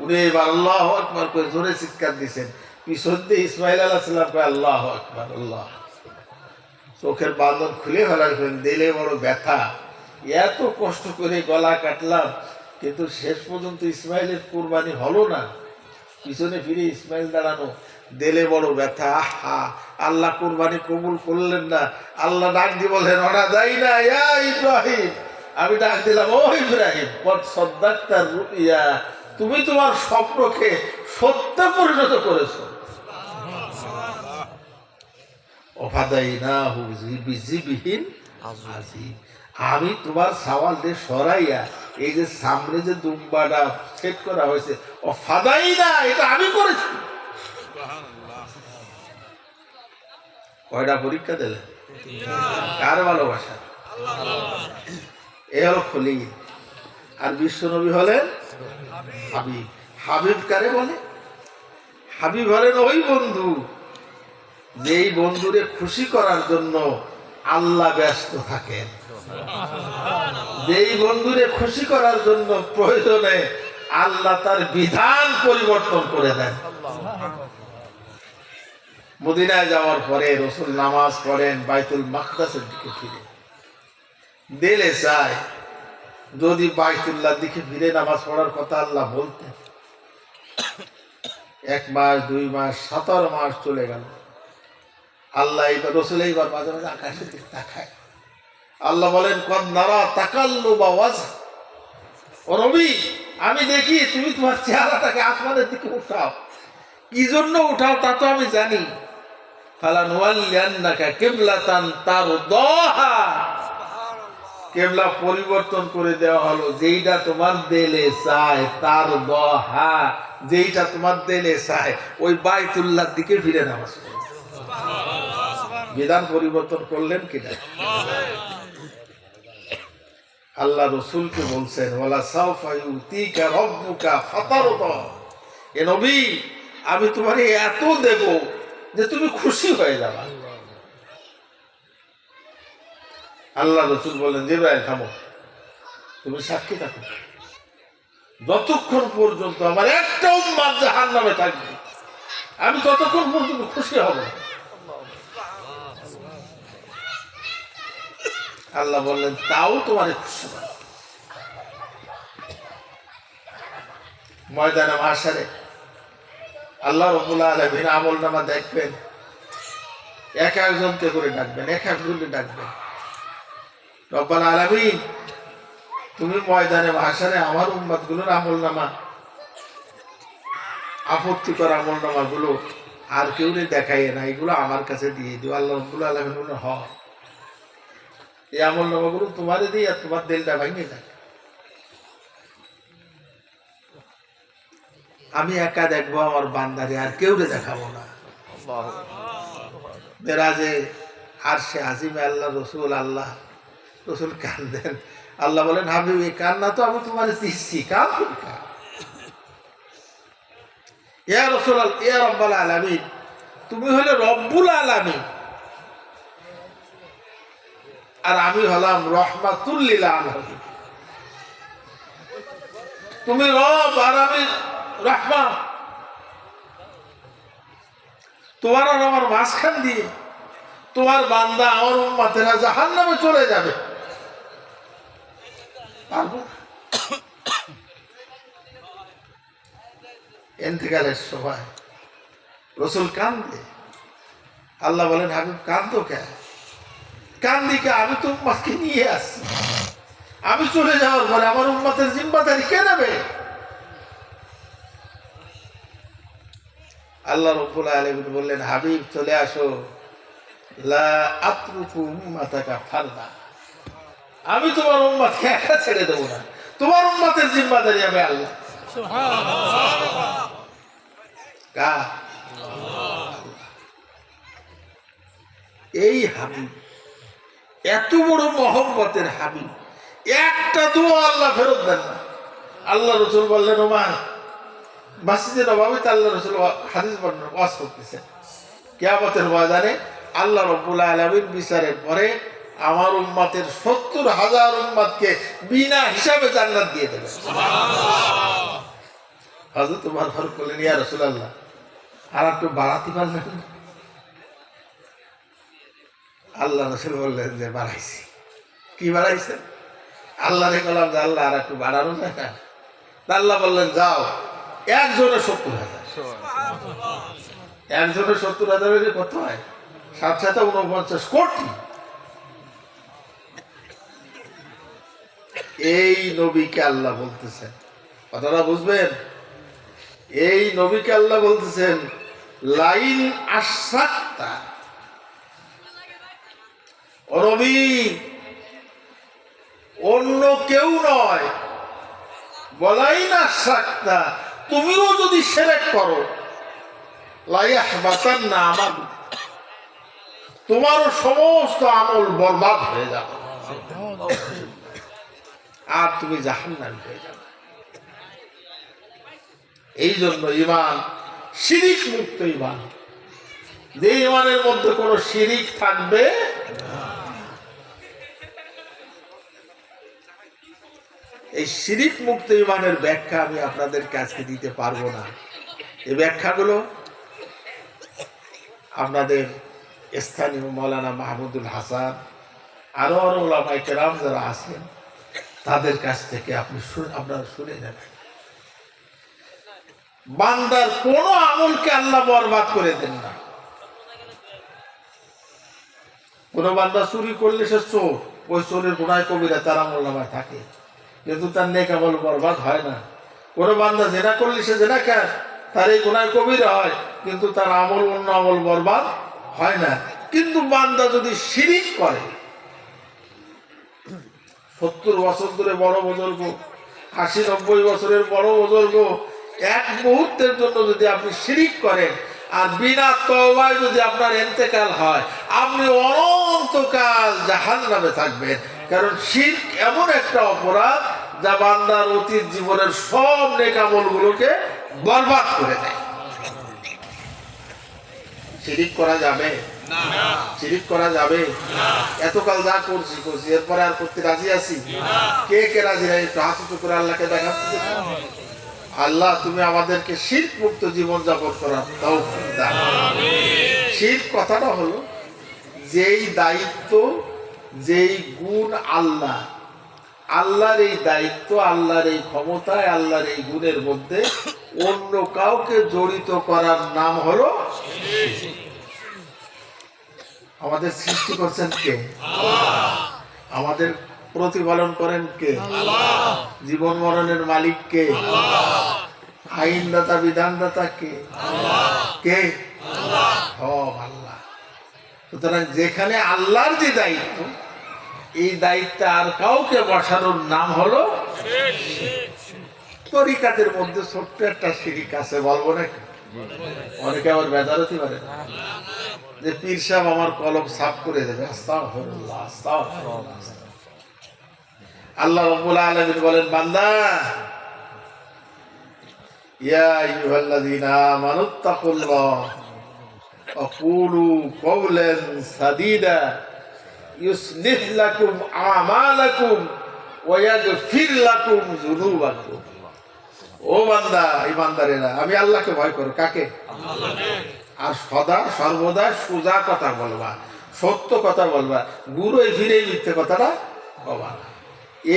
উনি এবার আল্লাহু আকবার করে জোরে চিৎকার দিয়েছেন। পিছন দিয়ে ইসমাইল আলাইহিস সালাম কয় আল্লাহু আকবার, আল্লাহ। চোখের বাঁধন খুলে ফেলার দিলে বড় ব্যথা, এত কষ্ট করে গলা কাটলাম, কিন্তু শেষ পর্যন্ত ইসমাইলের কুরবানি হলো না। পিছনে ফিরে ইসমাইল দাঁড়ানো, দিলে বড় ব্যথা। আহা, আল্লাহ কুরবানি কবুল করলেন না। আল্লাহ ডাক দিয়ে বললেন ওরা যাই না, ইয়া ইব্রাহিম। আমি ডাক দিলাম, ও ইব্রাহিম, কত সদ্দাক্তার রুইয়া, তুমি তোমার স্বপ্নকে সত্য পরিণত করেছো। অফাদাইনাহু বিযিবহিন আযীম। আমি তোমার সওয়াল দিয়ে সরাইয়া এই যে সামনে যে দুম্বাটা সেট করা হয়েছে, অফাদাইনা, এটা আমি করেছি। কয়টা পরীক্ষা দিলেন? কার ভালোবাসা? এ হলো খলিল। আর বিশ্বনবী হলেন হাবিব। হাবিব কারে বলে? হাবিব হলেন ওই বন্ধু, যেই বন্ধুরে খুশি করার জন্য আল্লাহ ব্যস্ত থাকেন, যেই বন্ধুরে খুশি করার জন্য প্রয়োজনে আল্লাহ তার বিধান পরিবর্তন করে দেন। মদিনায় যাওয়ার পরে রাসূল নামাজ পড়েন বাইতুল মাকদাসের দিকে ফিরে। দিলে চায় যদি বাইতুল্লাহর দিকে ফিরে নামাজ পড়ার কথা আল্লাহ বলতেন। 1 মাস 2 মাস 17 মাস চলে গেল। আল্লাহ এইবার রাসূল এইবার মাঝে মাঝে আকাশের দিকে তাকায়। আল্লাহ বলেন কদ নারা তাকাল্লুবা ওয়াজহ, ও নবী, আমি দেখি তুমি তোমার চেহারাটাকে আসমানের দিকে উঠাও। কি জন্য উঠাও তা তো আমি জানি। ফালানুওয়াল্লিয়ান্নাকা কিবলাতান তারদাহা, কিবলা পরিবর্তন করে দেওয়া হলো, যেইটা তোমার দিলে চায়। তারদাহা, যেইটা তোমার দিলে চায়, ওই বাইতুল্লাহর দিকে ফিরে নামাজ পড়ো। বিধান পরিবর্তন করলেন কিনা? আল্লাহ রসুলকে বলছেন ওয়ালা সাওফা ইউতিকা রাব্বুকা ফাতারদা, এ নবী, আমি তোমারে এত দেব যে তুমি খুশি হয়ে যাবা। আল্লাহ রসুল বলেন জিবরাইল থামো, তুমি সাক্ষী থাকো, যতক্ষণ পর্যন্ত আমার একটা উম্মাত জাহান্নামে থাকবে আমি ততক্ষণ পর্যন্ত খুশি হব। আল্লাহ বললেন তাও তোমার খুশি হবে। ময়দানে মাশারে আল্লাহ রাব্বুল আলামিন আমলনামা দেখবেন, এক একজনকে করে ডাকবেন, এক একজনকে ডাকবেন। রব্বুল আলামিন, তুমি ময়দানে মাশারে আমার উম্মতগুলোর আমলনামা, আপত্তিকর আমলনামাগুলো আর কেউ দেখাইয়ে না, এগুলো আমার কাছে দিয়ে দিও। আল্লাহ রাব্বুল আলামিন বলেন হ, এই আমলনামাগুলো তোমারে দিই আর তোমার দিলটা ভাঙিয়ে দেয়। আমি একা দেখবো আমার বান্দারে, আর কেউ দেখাবো না। মেরাজে আরশে আজিমে আল্লাহ রসুল, আল্লাহ রসুল কান্দেন। আল্লাহ বলেন হাবিব, এই কান্না তো আমি তোমার দিচ্ছি, কান ইয়া রাসূল, ইয়া রব্বুল আলামিন, তুমি হলে রব্বুল আলামিন আর আমি হলাম রহমাতুল লিল আলামিন। তুমি রব আর আমি রহমান। তোমার আর আমার মাঝখান দিয়ে তোমার বান্দা আমার উম্মতেরা জাহান্নামে চলে যাবে, পারবো? ইন্তেকালের সময় রাসূল কান্দে। আল্লাহ বলেন হাবিব কান্দো কেন? কান্দি কে? আমি তো উম্মতকে নিয়ে আসছি, আমি চলে যাওয়ার পরে আমার উম্মতের জিম্মাদারি কে নেবে? আল্লাহ রাব্বুল আলামিন বললেন হাবিব চলে আসো, লা আতরুকু উম্মাতাকা ফারদা, আমি তোমার উম্মতকে একা ছেড়ে দেবো না, তোমার উম্মতের জিম্মাদারি আমি আল্লাহ। এই হাবিব এত বড় মহব্বতের হাবিব, একটা দোয়া আল্লাহ ফেরত দেন না। আল্লাহ রসুল বললেন ওমর, মসজিদে নববীতে আল্লাহ রসুল হাদিস বর্ণনা ওয়াজ করতেছেন, কিয়ামতের ময়দানে আল্লাহ রাব্বুল আলামিন বিচারের পরে আমার উম্মতের 70,000 উম্মতকে বিনা হিসাবে জান্নাত দিয়ে দেবে। হযরত ওমর ফারুক বললেন, ইয়া রাসূলুল্লাহ, আর একটু বাড়াতে পারবেন? আল্লাহ রাসূল বললেন যে বাড়াইছি। কি বাড়াইছেন? আল্লাহরে বললাম যে আল্লাহ আর একটু বাড়ানো যায় না? আল্লাহ বললেন যাও, একজনে 70,000। একজনে 70,000 কত হয়? 749 কোটি। এই নবীকে আল্লাহ বলতেছেন, কথাটা বুঝবেন, এই নবীকে আল্লাহ বলতেছেন লাইন আশরাকতা, ও নবী, অন্য কেউ নয়, বলাইন আশরাকতা, তুমিও যদি শিরক করো, লাইয়াহবাতান্না আমালু, তোমারও সমস্ত আমল বরবাদ হয়ে যাবে আর তুমি জাহান্নামী হয়ে যাবে। এই জন্য ঈমান শিরিক মুক্ত ঈমান, যে ঈমানের মধ্যে কোনো শিরিক থাকবে না। এই শিরিক মুক্ত ঈমানের ব্যাখ্যা আমি আপনাদেরকে আজকে দিতে পারবো না। এই ব্যাখ্যাগুলো আপনাদের স্থানীয় মৌলানা মাহমুদুল হাসান আরো ওলামায়ে কেরাম যারা আছেন তাদের কাছ থেকে আপনারা শুনে নেবেন। বান্দার কোন আমলকে আল্লাহ বরবাদ করে দেন না। কোন বান্দা চুরি করলে সে চোর, ওই চোরের গুনাহ কবিরা তার আমলনামায় থাকে, কিন্তু তার নেক আমল বরবাদ হয় না। কোন বান্দা জেনা করলে সে জেনাকার, তার এই গুনাহ কবিরা হয়, কিন্তু তার আমল অন্য আমল বরবাদ হয় না। কিন্তু বান্দা যদি শিরিক করে, 70 বছর ধরে বড় বুজুর্গ, 80-90 বছরের বড় বুজুর্গ, এক মুহূর্তের জন্য যদি আপনি শিরিক করেন আর বিনা তওবায় যদি আপনার ইন্তেকাল হয়, আপনি অনন্তকাল জাহান্নামে থাকবেন। কারণ শিরক এমন একটা অপরাধ যা বান্দার অতীত জীবনের সব নেক আমলগুলোকে বরবাদ করে দেয়। শিরিক করা যাবে না, শিরিক করা যাবে না। এতকাল যা করছি এরপরে আর করতে রাজি আছি? কে কে রাজি নাই? একটু হাত উঁচু করে আল্লাহকে দেখাতে। আল্লাহ তুমি আমাদেরকে শিরক মুক্ত জীবন যাপন করার তৌফিক দাও। শিরক কথাটা হলো যেই দায়িত্ব, যেই গুণ আল্লাহ, আল্লাহর এই দায়িত্ব, আল্লাহর এই ক্ষমতায়, আল্লাহর এই গুণের মধ্যে অন্য কাউকে জড়িত করার নাম হলো শিরক। আমাদের সৃষ্টি করছেন কে? আমাদের প্রতিপালন করেন কে? জীবন মরণের মালিক কে? আইনদাতা বিধানদাতা কে? কে? আল্লাহ। সুতরাং যেখানে আল্লাহর যে দায়িত্ব, এই দায়িত্ব আর কাউকে বসানোর নাম হলো তরিকাতের মধ্যে ছোট্ট একটা শিরিক আছে, বলবো নাকি? অনেকে আবার বেজার হতে পারে যে পীর সাহেব আমার কলম সাফ করে দেবে। আস্তাগফিরুল্লাহ, আস্তাগফিরুল্লাহ। আল্লাহ রাব্বুল আলামিন বলেন, বান্দা, ইয়া আইয়ুহাল্লাযীনা আমানুত্তাকুল্লাহ ওয়া কুলু কওলান সাদীদা ইউসলিহ লাকুম আমালাকুম ওয়া ইয়াগফির লাকুম যুনুবাকুম। ও বান্দা, ঈমানদারেরা, আমি আল্লাহকে ভয় করো। কাকে? আল্লাহকে। আর সদা সর্বদা সোজা কথা বলবা, সত্য কথা বলবা, ঘুরে ফিরে মিথ্যে কথাটা বলবা না।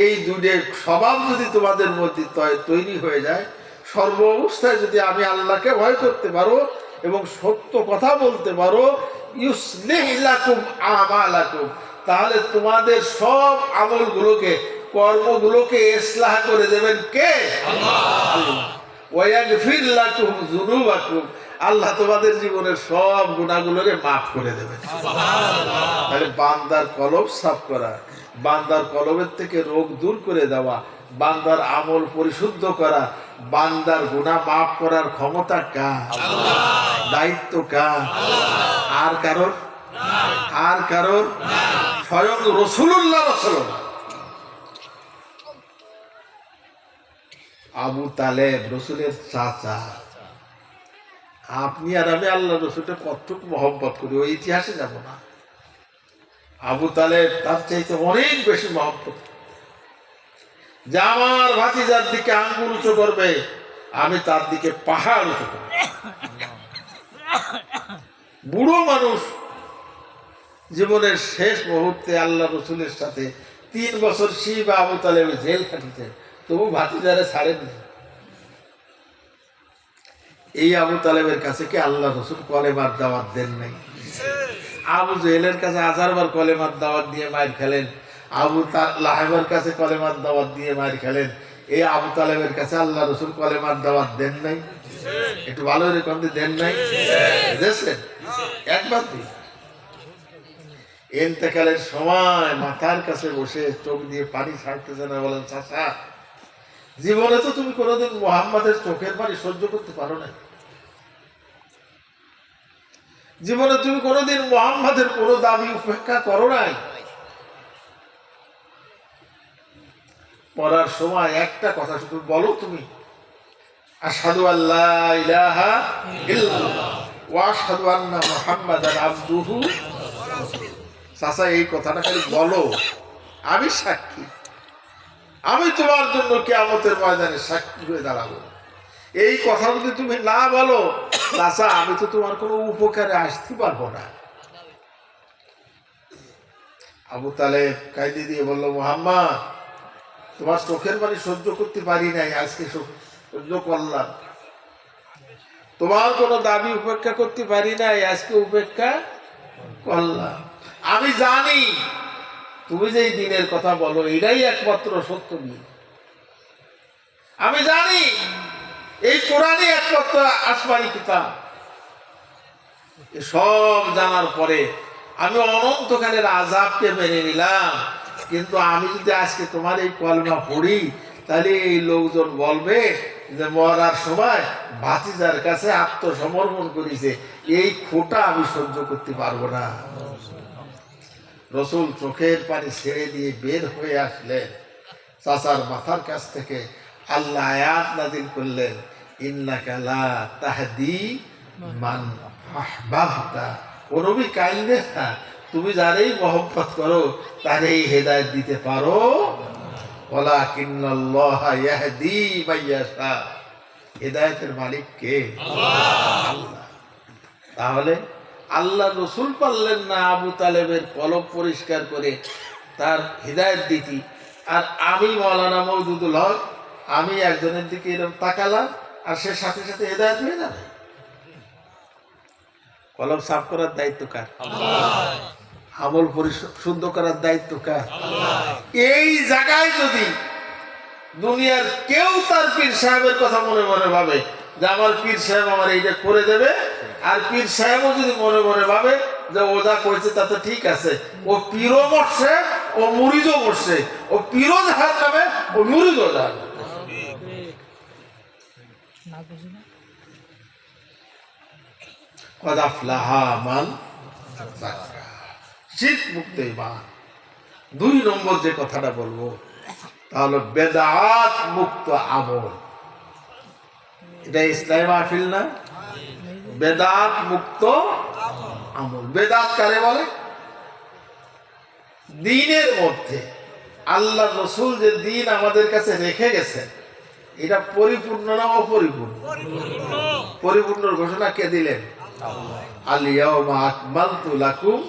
এই দুটো স্বভাব যদি তোমাদের মধ্যে তৈরি হয়ে যায়, সর্ব অবস্থায় যদি আমি আল্লাহকে ভয় করতে পারো এবং সত্য কথা বলতে পারো, ইউসলিহ লাকুম আমালাকুম, তাহলে তোমাদের সব আমলগুলোকে, কর্মগুলোকে ইসলাহ করে দেবেন কে? আল্লাহ। ওয়া ইয়াগফির লাকুম যুনুবাকুম, আল্লাহ তোমাদের জীবনের সব গুনাহগুলোকে মাফ করে দেবেন। তাহলে বান্দার কলব সাফ করা, বান্দার কলবের থেকে রোগ দূর করে দেওয়া, বান্দার আমল পরিশুদ্ধ করা, বান্দার গুনাহ মাফ করার ক্ষমতা কার? দায়িত্ব কার? আর কারোর? আর কারোর? স্বয়ং রাসূলুল্লাহ আবু তালেব, রসুলের চাচা। আপনি আর আমি আল্লাহ রসুলকে কতটুকু মহব্বত করি, ওই ইতিহাসে যাব না। আবু তালেব তার চাইতে অনেক বেশি মহব্বত, যে আমার ভাতিজার দিকে আঙ্গুল উঁচু করবে আমি তার দিকে পাহাড় উঁচু করব। বুড়ো মানুষ জীবনের শেষ মুহূর্তে আল্লাহ রসুলের সাথে 3 বছর শিব আবু তালেব জেল খাটিতেন, তবু ভাতিজারে ছাড়েননি। এই আবু তালেবের কাছে কি আল্লাহ রসুল কলেমার দাওয়াত দেন নাই? আবু জেলের কাছে 1000 বার কলেমার দাওয়াত দিয়ে মার খেলেন, আবু লাহেবের কাছে কলেমার দাওয়াত দিয়ে মার খেলেন, এই আবু তালেবের কাছে আল্লাহ রসুল কলেমার দাওয়াত দেন নাই? একটু ভালো রেকম দেন নাই? দেখছেন একবার দিন। ইন্তেকালের সময় মাথার কাছে বসে চোখ দিয়ে পানি ছাড়তেছে না, বলেন চাচা জীবনে তো তুমি কোনোদিন মুহাম্মাদের চোখের পানি সহ্য করতে পারো না, জীবনে তুমি কোনোদিন মুহাম্মাদের কোনো দাবি উপেক্ষা করো নাই। পড়ার সময় একটা কথা শুধু বলো, তুমি আশহাদু আল্লা ইলাহা ইল্লাল্লাহ ওয়া আশহাদু আন্না মুহাম্মাদান আবদুহু। চাচা এই কথাটা খালি বলো, আমি সাক্ষী, আমি তোমার জন্য কিয়ামতের ময়দানে সাক্ষী হয়ে দাঁড়াবো। এই কথা যদি তুমি না বলো চাচা, আমি তো তোমার কোনো উপকারে আসতে পারবো না। আবু তালেব কাঁদে দিয়ে বলল, মুহাম্মদ তোমার চোখের পানি সহ্য করতে পারি নাই, আজকে সহ্য করলাম। তোমার কোনো দাবি উপেক্ষা করতে পারি নাই, আজকে উপেক্ষা করলাম। আমি জানি তুমি যে এই দিনের কথা বলো এটাই একমাত্র সত্য দিন। আমি জানি এই কোরআনই একমাত্র আসমানি কিতাব। সব জানার পরে আমি অনন্তকালের আযাবকে মেনে নিলাম, কিন্তু আমি যদি আজকে তোমার এই কলমা পড়ি তাহলে এই লোকজন বলবে যে মরার সময় ভাতিজার কাছে আত্মসমর্পণ করেছে, এই খোটা আমি সহ্য করতে পারবো না। রসুল চোখের পানি ছেড়ে দিয়ে বের হয়ে আসলেন। চাচার মাথার কাছ থেকে আল্লাহ আয়াত নাযিল করলেন, ইন্নাকা লা তাহদি মান আহবাবতা। ও নবী কাইন্দে না, তুমি যারেই মহব্বত করো তারেই হেদায়েত দিতে পারো, ওয়ালাকিন্নাল্লাহা ইয়াহদি মান ইয়াশা। হেদায়েতের মালিক কে? আল্লাহ। তাহলে আল্লাহ রসুল পারলেন না আবু তালেবের কলব পরিষ্কার করে তার হিদায়ত দিতি, আর আমি মাওলানা মওদুদুল হক আমি একজনের দিকে এরকম তাকালাম আর সে সাথে সাথে হিদায়ত হয়ে যাবে? কলব সাফ করার দায়িত্ব কার? আমল পরিশুদ্ধ করার দায়িত্ব কার? এই জায়গায় যদি দুনিয়ার কেউ তার পীর সাহেবের কথা মনে মনে ভাবে যে আমার পীর সাহেব আমার এইটা করে দেবে, আর পীর সাহেবও যদি মনে মনে ভাবে যে ও যা করেছে তাতে ঠিক আছে, ও পীরও মরছে, ও মুরিদও মরছে, ও পীরও জাহান্নামে, ও মুরিদও জাহান্নামে। কদ আফলাহা মান যাক্কাহা। শিরক মুক্ত ঈমান। 2 নম্বর যে কথাটা বলবো তা হলো বেদাত মুক্ত আমল। এটা ইসলামী মাহফিল না? বেদাত মুক্ত আমল। বেদাত কারে বলে? দ্বীনের মধ্যে আল্লাহ রসুল যে দ্বীন আমাদের কাছে রেখে গেছেন এটা পরিপূর্ণ না অপরিপূর্ণ? পরিপূর্ণর ঘোষণা কে দিলেন? আল ইয়াউমা আকমালতু লাকুম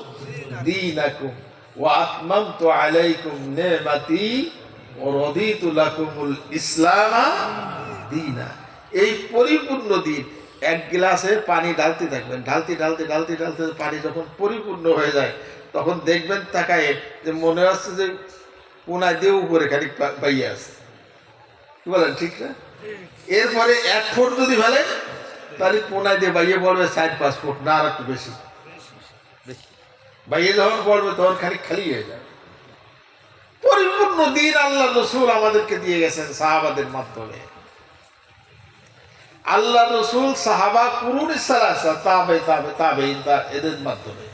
দীনাকুম ওয়া আতমামতু আলাইকুম নি'মাতি ওয়া রাদিতু লাকুমুল ইসলামা দীনা। এই পরিপূর্ণ দ্বীন, এক গ্লাসে পানি ঢালতে থাকবেন, ঢালতে ঢালতে ঢালতে ঢালতে পানি যখন পরিপূর্ণ হয়ে যায় তখন দেখবেন তাকায় যে মনে হচ্ছে যে কোনায় দিয়ে উপরে খানিক বাইয়ে আছে। কি বলেন ঠিক না? এরপরে 1 ফুট যদি ফেলেন তাহলে কোনায় দিয়ে বাইয়ে পড়বে 4-5 ফুট, না আর একটু বেশি। বাইয়ে যখন পড়বে তখন খানিক খালি হয়ে যাবে। পরিপূর্ণ দ্বীন আল্লাহ রসুল আমাদেরকে দিয়ে গেছেন সাহাবাদের মাধ্যমে। আল্লাহ রসুল সাহাবা কুরুন সালাসা তাবে তাবে তাবেঈন এদের মাধ্যমে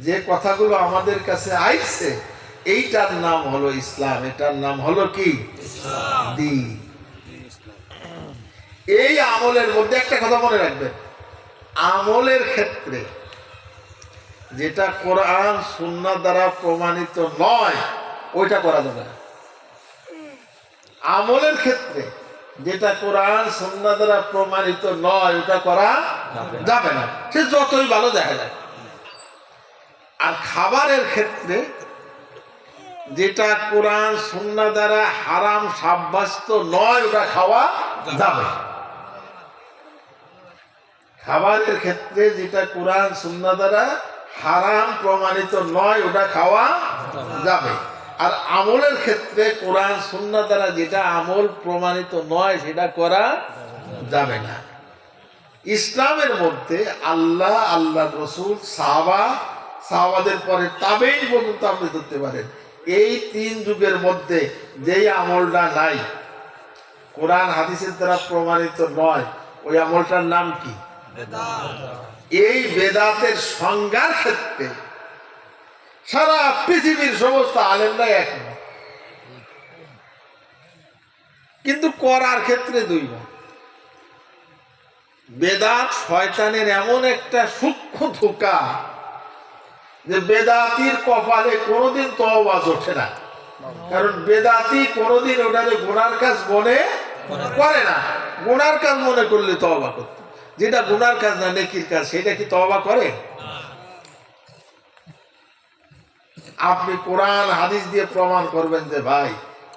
যে কথাগুলো আমাদের কাছে আইছে এইটার নাম হলো ইসলাম। এটার নাম হলো কি? দ্বীন। এই আমলের মধ্যে একটা কথা মনে রাখবেন, আমলের ক্ষেত্রে যেটা কোরআন সুন্নাহ দ্বারা প্রমাণিত নয় ওইটা করা যাবে না। আমলের ক্ষেত্রে যেটা কোরআন সুন্নাহ দ্বারা প্রমাণিত নয় ওটা করা যাবে না, সে যতই ভালো দেখা যায়। আর খাবারের ক্ষেত্রে যেটা কোরআন সুন্নাহ দ্বারা হারাম সাব্যস্ত নয় ওটা খাওয়া যাবে। খাবারের ক্ষেত্রে যেটা কোরআন সুন্নাহ দ্বারা হারাম প্রমাণিত নয় ওটা খাওয়া যাবে। আর আমলের ক্ষেত্রে কোরআন সুন্নাহ দ্বারা যেটা আমল প্রমাণিত নয় সেটা করা যাবে না। ইসলামের মধ্যে আল্লাহ, আল্লাহর রাসূল, সাহাবাদের পরে তাবেঈন পর্যন্ত আপনি ধরতে পারেন, এই 3 যুগের মধ্যে যেই আমলটা নাই, কোরআন হাদিসের দ্বারা প্রমাণিত নয়, ওই আমলটার নাম কি? এই বেদাতের সংজ্ঞার ক্ষেত্রে সারা পৃথিবীর সমস্ত আলেমরা একমত, কিন্তু করার ক্ষেত্রে দুই মত। বেদাত শয়তানের এমন একটা সূক্ষ্ম ধোঁকা যে বেদাতির কপালে কোনোদিন তওবা ওঠে না, কারণ বেদাতি কোনোদিন ওটাকে গুনার কাজ মনে করে না। গুনার কাজ মনে করলে তওবা করত, যেটা গুনার কাজ না নেকির কাজ, সেটা কি তওবা করে? আপনি কোরআন হাদিস দিয়ে প্রমাণ করবেন যে ভাই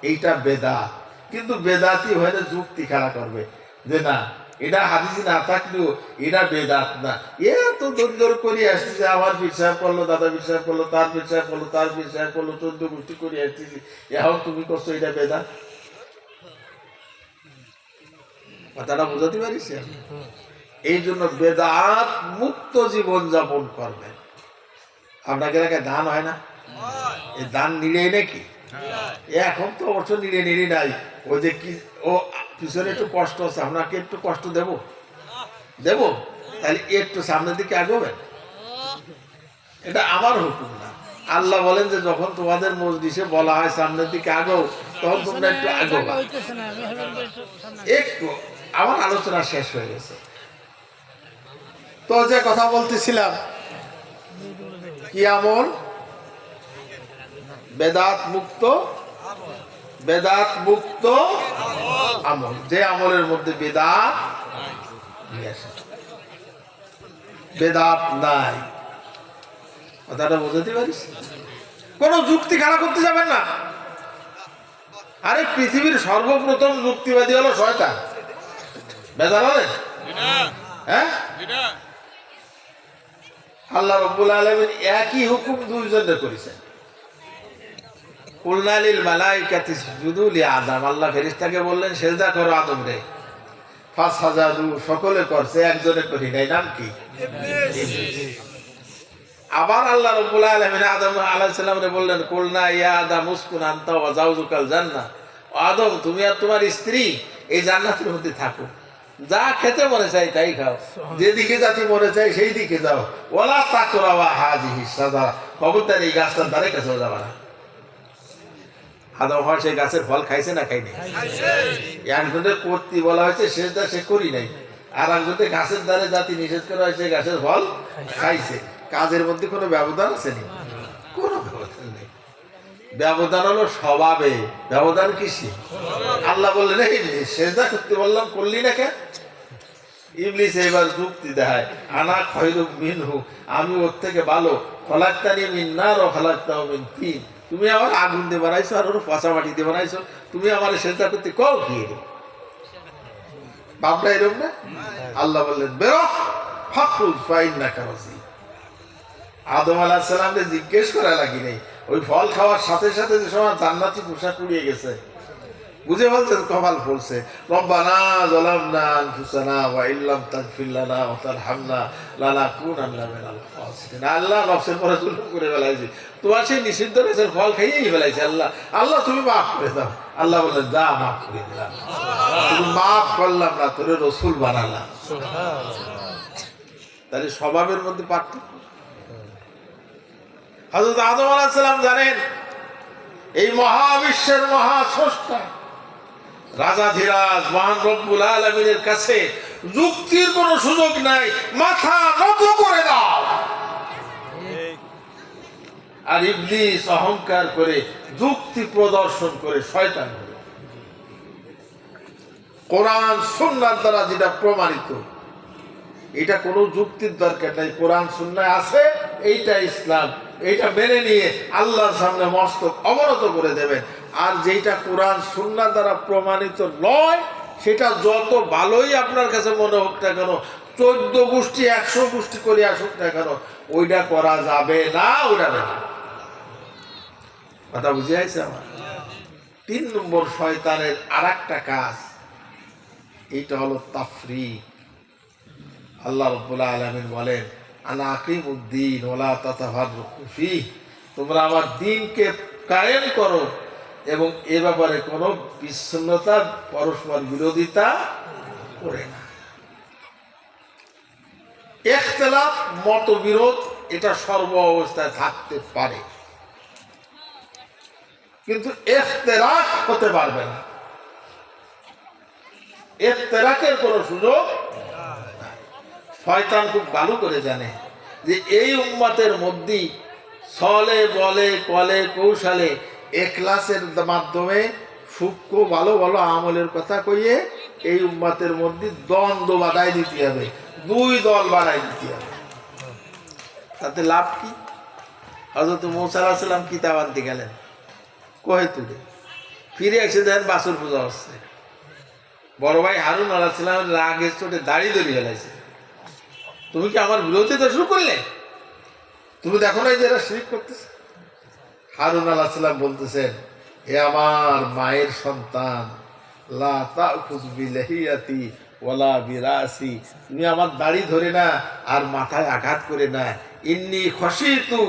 এইটা বেদাত, কিন্তু বেদাতি হয়ে যুক্তি খাড়া করবে যে না এটা হাদিস না থাকলেও এটা বেদাত না। এত দর করে আসতেছে, আমার পীর সাহেব করলো, দাদা পীর সাহেব করলো, তার পীর সাহেব করলো, তার পীর সাহেব করলো, 14 গোষ্ঠী করে আসতেছি, এখন তুমি করছো এটা বেদাত। কথাটা বুঝাতে পারিস? এই জন্য বেদাত মুক্ত জীবন যাপন করবেন। আপনাকে এলাকায় দান হয় না? এই দান নিড়ে নাকি? এখন তো অবশ্য নিড়ে নাই, ওই যে কি ও পিছনে একটু কষ্ট আছে, আপনাকে একটু কষ্ট দেব, তাহলে একটু সামনের দিকে আগাবেন। এটা আমার হুকুম না, আল্লাহ বলেন যে যখন তোমাদের মজলিসে বলা হয় সামনের দিকে আগাও, তখন তোমরা একটু আগাবা। একটু আমার আলোচনা শেষ হয়ে গেছে। তো যে কথা বলতেছিলাম, কি আমল? বেদাত মুক্ত আমল, যে আমলের মধ্যে বেদাত নাই। কথাটা বুঝতে পারিস? কোন যুক্তি খাড়া করতে যাবেন না। আরে পৃথিবীর সর্বপ্রথম যুক্তিবাদী হলো শয়তান, বেদাত হলেন? হ্যাঁ, আল্লাহ রাব্বুল আলামিন একই হুকুম দুইজনে করেছেন। কুলনা লিল মালাইকাতি ইসজুদু লি আদম, আল্লাহ ফেরেশতাকে বললেন সিজদা করো আদম রে, ফাসজাদু, সকলে করছে, একজনে করি নাই, নাম কি? ইবলিস। আবার আল্লাহ রাব্বুল আলামিন আদম আলাইহিস সালামকে বললেন কুলনা ইয়া আদম উসকুন আনতা ওয়া যাওজুকাল জান্নাহ, আদম তুমি আর তোমার স্ত্রী এই জান্নাতের মধ্যে থাকো, যা খেতে মনে চাই তাই খাও, যেদিকে যাতে মনে চাই সেই দিকে যাও, ওয়ালা তাকরাবা হাযিহি শাজারা, খবরদার এই গাছটার ধারে কাছেও যাবে না। আদম হয় সেই গাছের ফল খাইছে না খাই নাই? একজনের করতে বলা হয়েছে সেটা সে করি নাই, আর একজনের গাছের দ্বারে জাতি নিষেধ করা হয়েছে গাছের ফল খাইছে। কাজের মধ্যে কোনো ব্যবধান আছে নি? কোনো ব্যবধান নেই। ব্যবধান হলো স্বভাবে, ব্যবধান কিসে? আল্লাহ বললেন এই সেজদা করতে বললাম, করলি না কেন? ইবলিস এবার যুক্তি দেয়, আনা খায়রুম মিনহু, আমি ওর থেকে ভালো, খলাকতানি মিন নার ওয়া খলাকতাহু মিন তিন, তুমি আমার আগুন দিয়ে বানাইছো আর ওর পচা মাটি দিয়ে বানাইছো, তুমি আমার সেজদা করতে কও কি? বাপটা এরকম না? আল্লাহ বললেন বেরো, ফাখরুজ ফাইন্নাকা রাজিম। আদম আলাইহিস সালামকে জিজ্ঞেস করা লাগি নাই, ওই ফল খাওয়ার সাথে সাথে যে সময় জান্নাতি পোশাক উড়িয়ে গেছে, বুঝে বলছে কপাল পড়ছে, রব্বানা যালামনা আনফুসানা ওয়া ইল্লাম তাগফির লানা ওয়া তারহামনা লানাকুনান্না মিনাল খাসিরিন। আল্লাহ নফসের পরে জুলুম করে ফেলাইছি, তোমার সেই নিষিদ্ধ গাছের ফল খাইয়েই ফেলাইছে, আল্লাহ তুমি মাফ করে দাও। আল্লাহ বললেন যা মাফ করে দিলাম, তুমি মাফ করলাম না, তোরে রসুল বানালাম। তাহলে স্বভাবের মধ্যে পার্থক্য। হযরত আদম আলাইহিস সালাম জানেন এই মহাবিশ্বের মহাস্রষ্টা রাজাধিরাজ মহান রব্বুল আলামিনের কাছে যুক্তির কোনো সুযোগ নাই, মাথা নত করে দাও। আর ইবলিস অহংকার করে যুক্তি প্রদর্শন করে শয়তান করে। কোরআন সুন্নাহর দ্বারা যেটা প্রমাণিত, এটা কোনো যুক্তির দরকার নাই। কোরআন সুন্নাহ আছে, এইটা ইসলাম, এইটা মেনে নিয়ে আল্লাহর সামনে মস্তক অবনত করে দেবেন। আর যেটা কোরআন সুন্নাহ দ্বারা প্রমাণিত নয়, সেটা যত ভালোই আপনার কাছে মনে হোক না কেন, 14 গোষ্ঠী 100 গোষ্ঠী করে আসুক না কেন, ওইটা করা যাবে না, ওইটা না। কথা বুঝে আছে আমার? 3 নম্বর শয়তানের আর একটা কাজ, এইটা হলো তাফরিক। আল্লাহ রাব্বুল আলামিন বলেন, আনা আকিমুদ্দিন ওয়ালা তাতাফাররাকু ফীহ, তোমরা আমার দ্বীনকে কায়েম করো এবং এ ব্যাপারে কোনো বিচ্ছিন্নতা, পরস্পর বিরোধিতা করে না। ইখতিলাফ, মতবিরোধ, এটা সর্ব অবস্থায় থাকতে পারে, কিন্তু ইখতিলাফ হতে পারবে না। ইখতিলাফের কোনো সুযোগ নাই। শয়তান খুব ভালো করে জানে যে এই উম্মতের মধ্যে ছলে বলে কলে কৌশলে ইখলাসের মাধ্যমে সূক্ষ্ম ভালো ভালো আমলের কথা কইয়ে এই উম্মতের মধ্যে দ্বন্দ্ব বাধাই দিতে হবে, 2 দল বানাই দিতে হবে। তাতে লাভ কি? হযরত মূসা আলাইহিস সালাম কিতাব আনতে গেলেন, কহে তুলে ফিরে এসে দেন বাছুর পূজা হচ্ছে। বড় ভাই হারুন আলাইহিস সালামের রাগের চোটে দাড়ি ধরে ফেলাইছে, তুমি কি আমার বিরোধিতা শুরু করলে? তুমি দেখো না যে এরা শিরক করতেছে। হারুন আলাইহিস সালাম বলতেছেন, হে আমার মায়ের সন্তান, লা তাখুয বিলাহিয়াতি ওয়ালা বিরাসি, তুমি আমার দাড়ি ধরে না আর মাথায় আঘাত করে না। ইন্নী খশিতু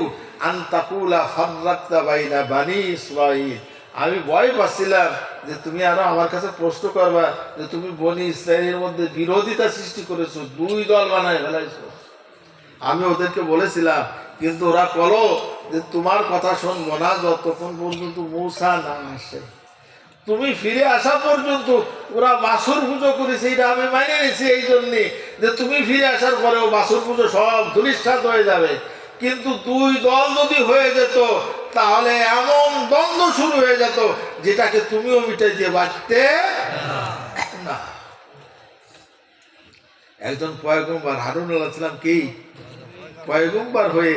আন তাকুলা ফাররাকতা বাইনা বানি ইসরাঈল, আমি ভয় পাচ্ছিলাম যে তুমি আরো আমার কাছে প্রশ্ন করবা যে তুমি বনি ইসরায়েলের মধ্যে বিরোধিতা সৃষ্টি করেছো, 2 দল বানায় ফেলাইছো। আমি ওদেরকে বলেছিলাম, কিন্তু ওরা বলো যে তোমার কথা শুনবো না যতক্ষণ পর্যন্ত মূসা না আসে। তুমি ফিরে আসা পর্যন্ত ওরা বাছুর পুজো করেছে, এটা আমি মানে নিয়েছি এই জন্যে যে তুমি ফিরে আসার পরেও বাছুর পুজো সব ধূলিসাৎ হয়ে যাবে। কিন্তু 2 দল যদি হয়ে যেত তাহলে এমন দ্বন্দ্ব শুরু হয়ে যেত যেটাকে তুমিও মিটাইতে পারতে না। একজন পয়গম্বর হারুন আলাইহিস সালাম কি পয়গম্বর হয়ে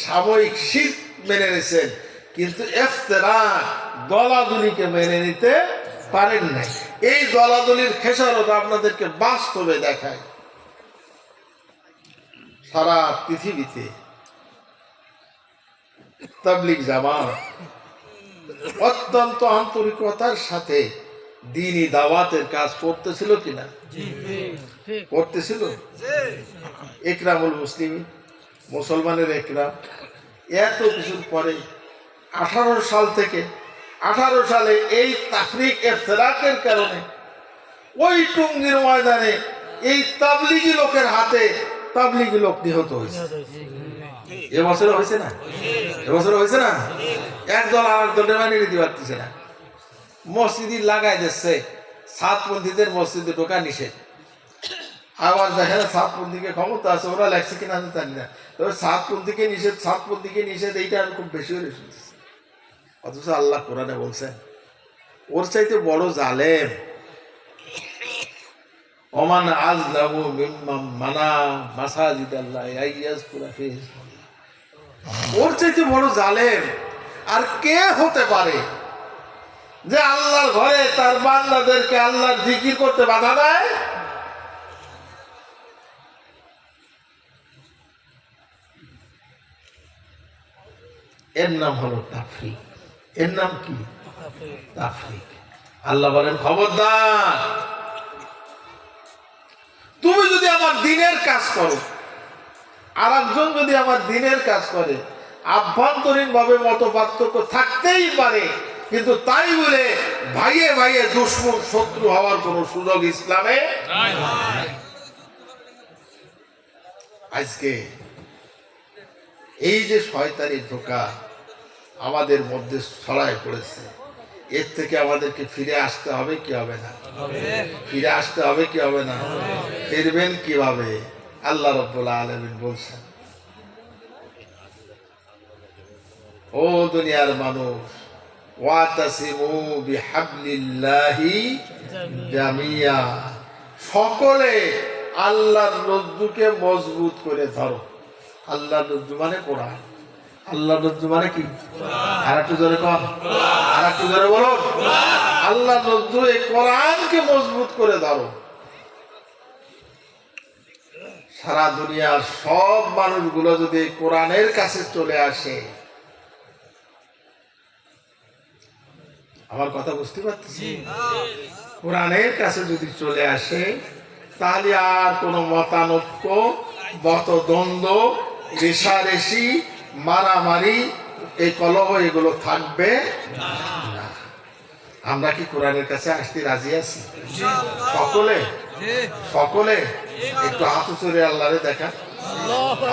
সাময়িক শিরক মেনে নিয়েছেন, কিন্তু ইফতিরাক, দলাদলিকে মেনে নিতে পারেন নাই। এই দলাদলির খেসারত আপনাদেরকে বাস্তবে দেখায়। সারা পৃথিবীতে তাবলীগ জামাত অত্যন্ত আন্তরিকতার সাথে দ্বীনি দাওয়াতের কাজ করতেছিল কিনা? করতেছিল। ইকরামুল মুসলিমিন, মুসলমানের ইকরাম। এত কিছুর পরে 18 সাল থেকে 18 সালে এই তাফরিক ইফতিরাকের কারণে ওই টুঙ্গির ময়দানে এই তাবলীগী লোকের হাতে তাবলীগী লোক নিহত হয়েছে। এবছরে হয়েছে না? এবছরে হয়েছে না? একদল আর একদলের মানে নিতে পারতেছে না। মসজিদে লাগাই দিচ্ছে, সাতপন্থীদের মসজিদে ঢোকা নিষেধ। আবার দেখে না সাতপন্থীকে ক্ষমতা আছে, ওরা লেখছে কিনা আমি জানি না, তবে সাতপন্থীকে নিষেধ, সাতপন্থীকে নিষেধ, এইটা আমি খুব বেশি করে শুনছি। অথচ আল্লাহ কোরআনে বলছেন ওর চাইতে বড় জালেম, ওমান আযলামু মিম্মান মানা মাসাজিদাল্লাহ আইয়াযকুরা ফীহি, ওর চাইতে বড় জালেম আর কে হতে পারে যে আল্লাহর ঘরে তার বান্দাদেরকে আল্লাহর জিকির করতে বাধা দেয়? এর নাম হলো তাফরিক। এর নাম কি? তাফরিক। আল্লাহ বলেন, খবরদার, তুমি যদি আমার দ্বীনের কাজ করো, আর একজন যদি আমার দ্বীনের কাজ করে, আভ্যন্তরীণ ভাবে মত পার্থক্য থাকতেই পারে, কিন্তু তাই বলে ভাইয়ে ভাইয়ে দুশমন শত্রু হওয়ার কোন সুযোগ ইসলামে নাই। আজকে এই যে শয়তানি ধোঁকা আমাদের মধ্যে ছড়ায় পড়েছে, এর থেকে আমাদেরকে ফিরে আসতে হবে কি হবে না? ফিরে আসতে হবে কি হবে না? ফিরবেন কিভাবে? আল্লাহ রাব্বুল আলামিন বলছেন, ও দুনিয়ার মানুষ, ওয়াতাসিমু বিহাবলিল্লাহি জামিয়া, সকলে আল্লাহর রজ্জুকে মজবুত করে ধরো। আল্লাহর রজ্জু মানে কোরআন। আল্লাহর রজ্জু মানে কি? আর একটু জোরে কর, আর একটু জোরে বলো। আল্লাহর রজ্জু এই কোরআনকে মজবুত করে ধরো। সারা দুনিয়ার সব মানুষগুলো যদি এই কোরআনের কাছে চলে আসে, আমার কথা বুঝতে পারতেছি? কোরআনের কাছে যদি চলে আসে, তাহলে আর কোনো মতানৈক্য, মতদ্বন্দ্ব, রেষারেষি, মারামারি, এই কলহ এগুলো থাকবে না। আমরা কি কোরআনের কাছে আসতে রাজি আছি? সকলে সকলে একটু হাত উঁচুরে আল্লাহরে দেখা।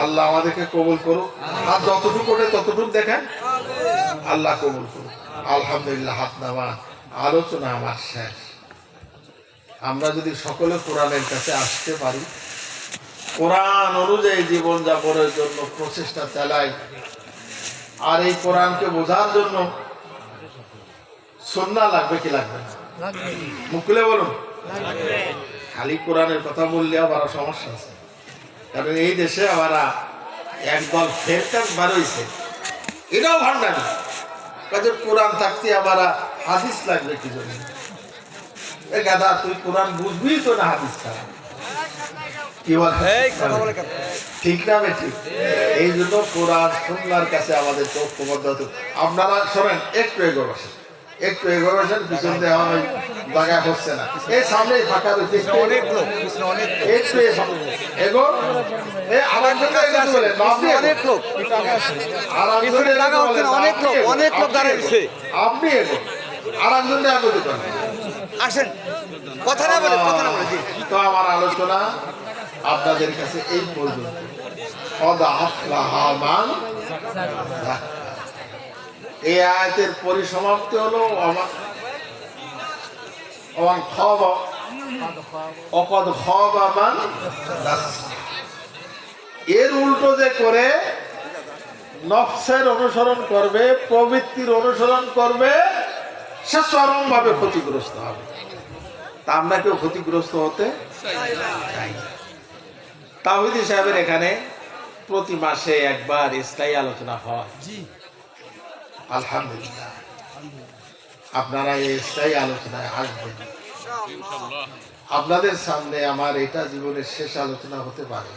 আল্লাহ আমাদেরকে কবুল করুক। হাত যতটুকু ওঠে ততটুকু দেখেন, আল্লাহ কবুল করুক। আলহামদুলিল্লাহ, হাত নামা। আলোচনা আমার শেষ। আমরা যদি সকলে কোরআনের কাছে আসতে পারি, কোরআন অনুযায়ী জীবন যাপনের জন্য প্রচেষ্টা চালাই, আর এই কোরআনকে বোঝার জন্য সুন্নাহ লাগবে কি লাগবে না? মুখ খুলে বলুন। খালি কোরআনের কথা বললে আবার সমস্যা আছে, কারণ এই দেশে আবার একদল ফেরকাস বার হইছে, এটাও ভান্ডামি। কাজে কোরআন থাকতে আবার হাদিস লাগবে কি জন্য? এ গাদা, তুই কোরআন বুঝবি তো না হাদিস ছাড়া? কি বল? ঠিক না ঠিক? এই জন্য কোরআন সুন্নাহর কাছে আমাদের ঐক্যবদ্ধ হতে। আপনারা শোনেন, একটু এগো বসেন, একটু এগো বসেন, পিছন দিয়ে আমার জায়গা হচ্ছে না। এই সামনে ফাঁকা রয়েছে, অনেক লোক, একটু এগো। আপনি এগো, আর একজন এগোতে পারেন। আসেন, কথা না বলে তো আমার আলোচনা আপনাদের কাছে এই পর্যন্ত। এই আয়াতের পরিসমাপ্তি হলো এর উল্টো যে করে নফসের অনুসরণ করবে, প্রবৃত্তির অনুসরণ করবে, সে চরম ভাবে ক্ষতিগ্রস্ত হবে। তা আমরা কেউ ক্ষতিগ্রস্ত হতে চাই না। তাওহীদি সাহেবের এখানে প্রতি মাসে একবার স্থায়ী আলোচনা হয়। আলহামদুলিল্লাহ, আপনারা এই স্থায়ী আলোচনায় আসবেন। আপনাদের সামনে আমার এটা জীবনের শেষ আলোচনা হতে পারে।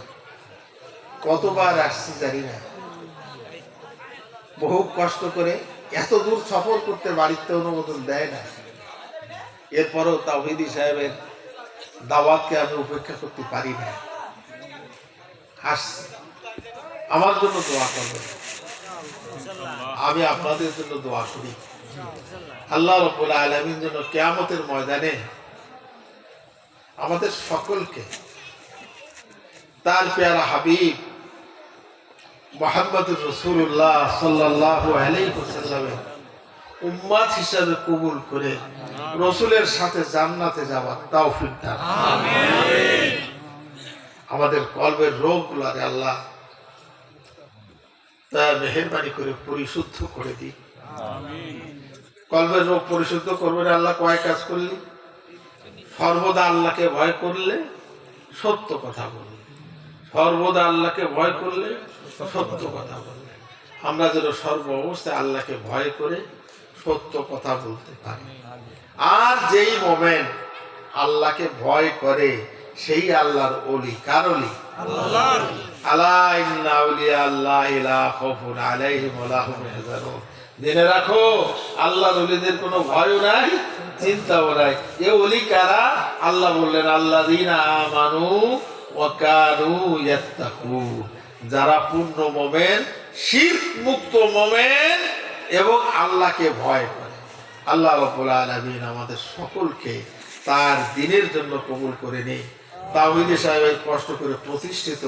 কতবার আসছি জানি না, বহু কষ্ট করে এত দূর সফর করতে বাড়িতে অনুমোদন দেয় না। এরপরও তাওহীদি সাহেবের দাওয়াতকে আমি উপেক্ষা করতে পারি না। আসছি, আমার জন্য দোয়া করবেন, আমি আপনাদের জন্য দোয়া করি। আল্লাহ রাব্বুল আলামিন যেন কিয়ামতের ময়দানে আমাদের সকলকে তার পেয়ারা হাবিব মুহাম্মদুর রাসূলুল্লাহ সাল্লাল্লাহু আলাইহি ওয়াসাল্লামের উম্মত হিসাবে কবুল করে রাসূলের সাথে জান্নাতে যাওয়ার তৌফিক দান। আমিন। আমাদের কলবের রোগগুলোকে আল্লাহ তার মেহেরবানি করে পরিশুদ্ধ করে দিই। কলবের রোগ পরিশুদ্ধ করবেন আল্লাহ কয় কাজ করলে? সর্বদা আল্লাহকে ভয় করলে, সত্য কথা বললে। সর্বদা আল্লাহকে ভয় করলে, সত্য কথা বললে। আমরা যেন সর্ব অবস্থায় আল্লাহকে ভয় করে সত্য কথা বলতে পারি। আর যেই মোমেন্ট আল্লাহকে ভয় করে সেই আল্লাহর ওলি। কার ওলি? আল্লাহর। আলা ইন্না আউলিয়া আল্লাহি লা খাউফুন আলাইহিম ওয়া লা হুম ইয়াহজানুন। জেনে রাখো, আল্লাহর ওলিদের কোনো ভয়ও নাই, চিন্তাও নাই। এ ওলি কারা? আল্লাহ বললেন, আল্লাযীনা আমানু ওয়া কানু ইয়াত্তাকুন। যারা পূর্ণ মুমিন, শিরক মুক্ত মুমিন এবং আল্লাহকে ভয় করে। আল্লাহ রাব্বুল আলামিন আমাদের সকলকে তার দ্বীনের জন্য কবুল করে নিন। তাওহীদি সাহেবের কষ্ট করে প্রতিষ্ঠিত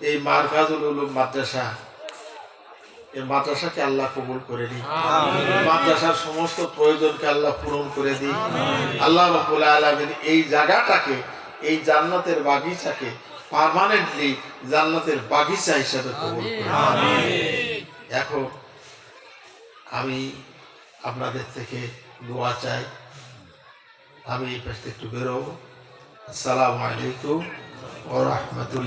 এই মারকাজুল উলুম মাদ্রাসা, এই মাদ্রাসাকে আল্লাহ কবুল করে নিন। মাদ্রাসার সমস্ত প্রয়োজনকে আল্লাহ পূরণ করে দিন। আল্লাহ রাব্বুল আলামিন এই জায়গাটাকে, এই জান্নাতের বাগিচাকে পার্মানেন্টলি জান্নাতের বাগিচা হিসেবে কবুল করে। এখন আমি আপনাদের থেকে দোয়া চাই। আমি এই পাশ থেকে একটু বেরোবো। আসসালামু আলাইকুম ওয়া রাহমাতুল্লাহ।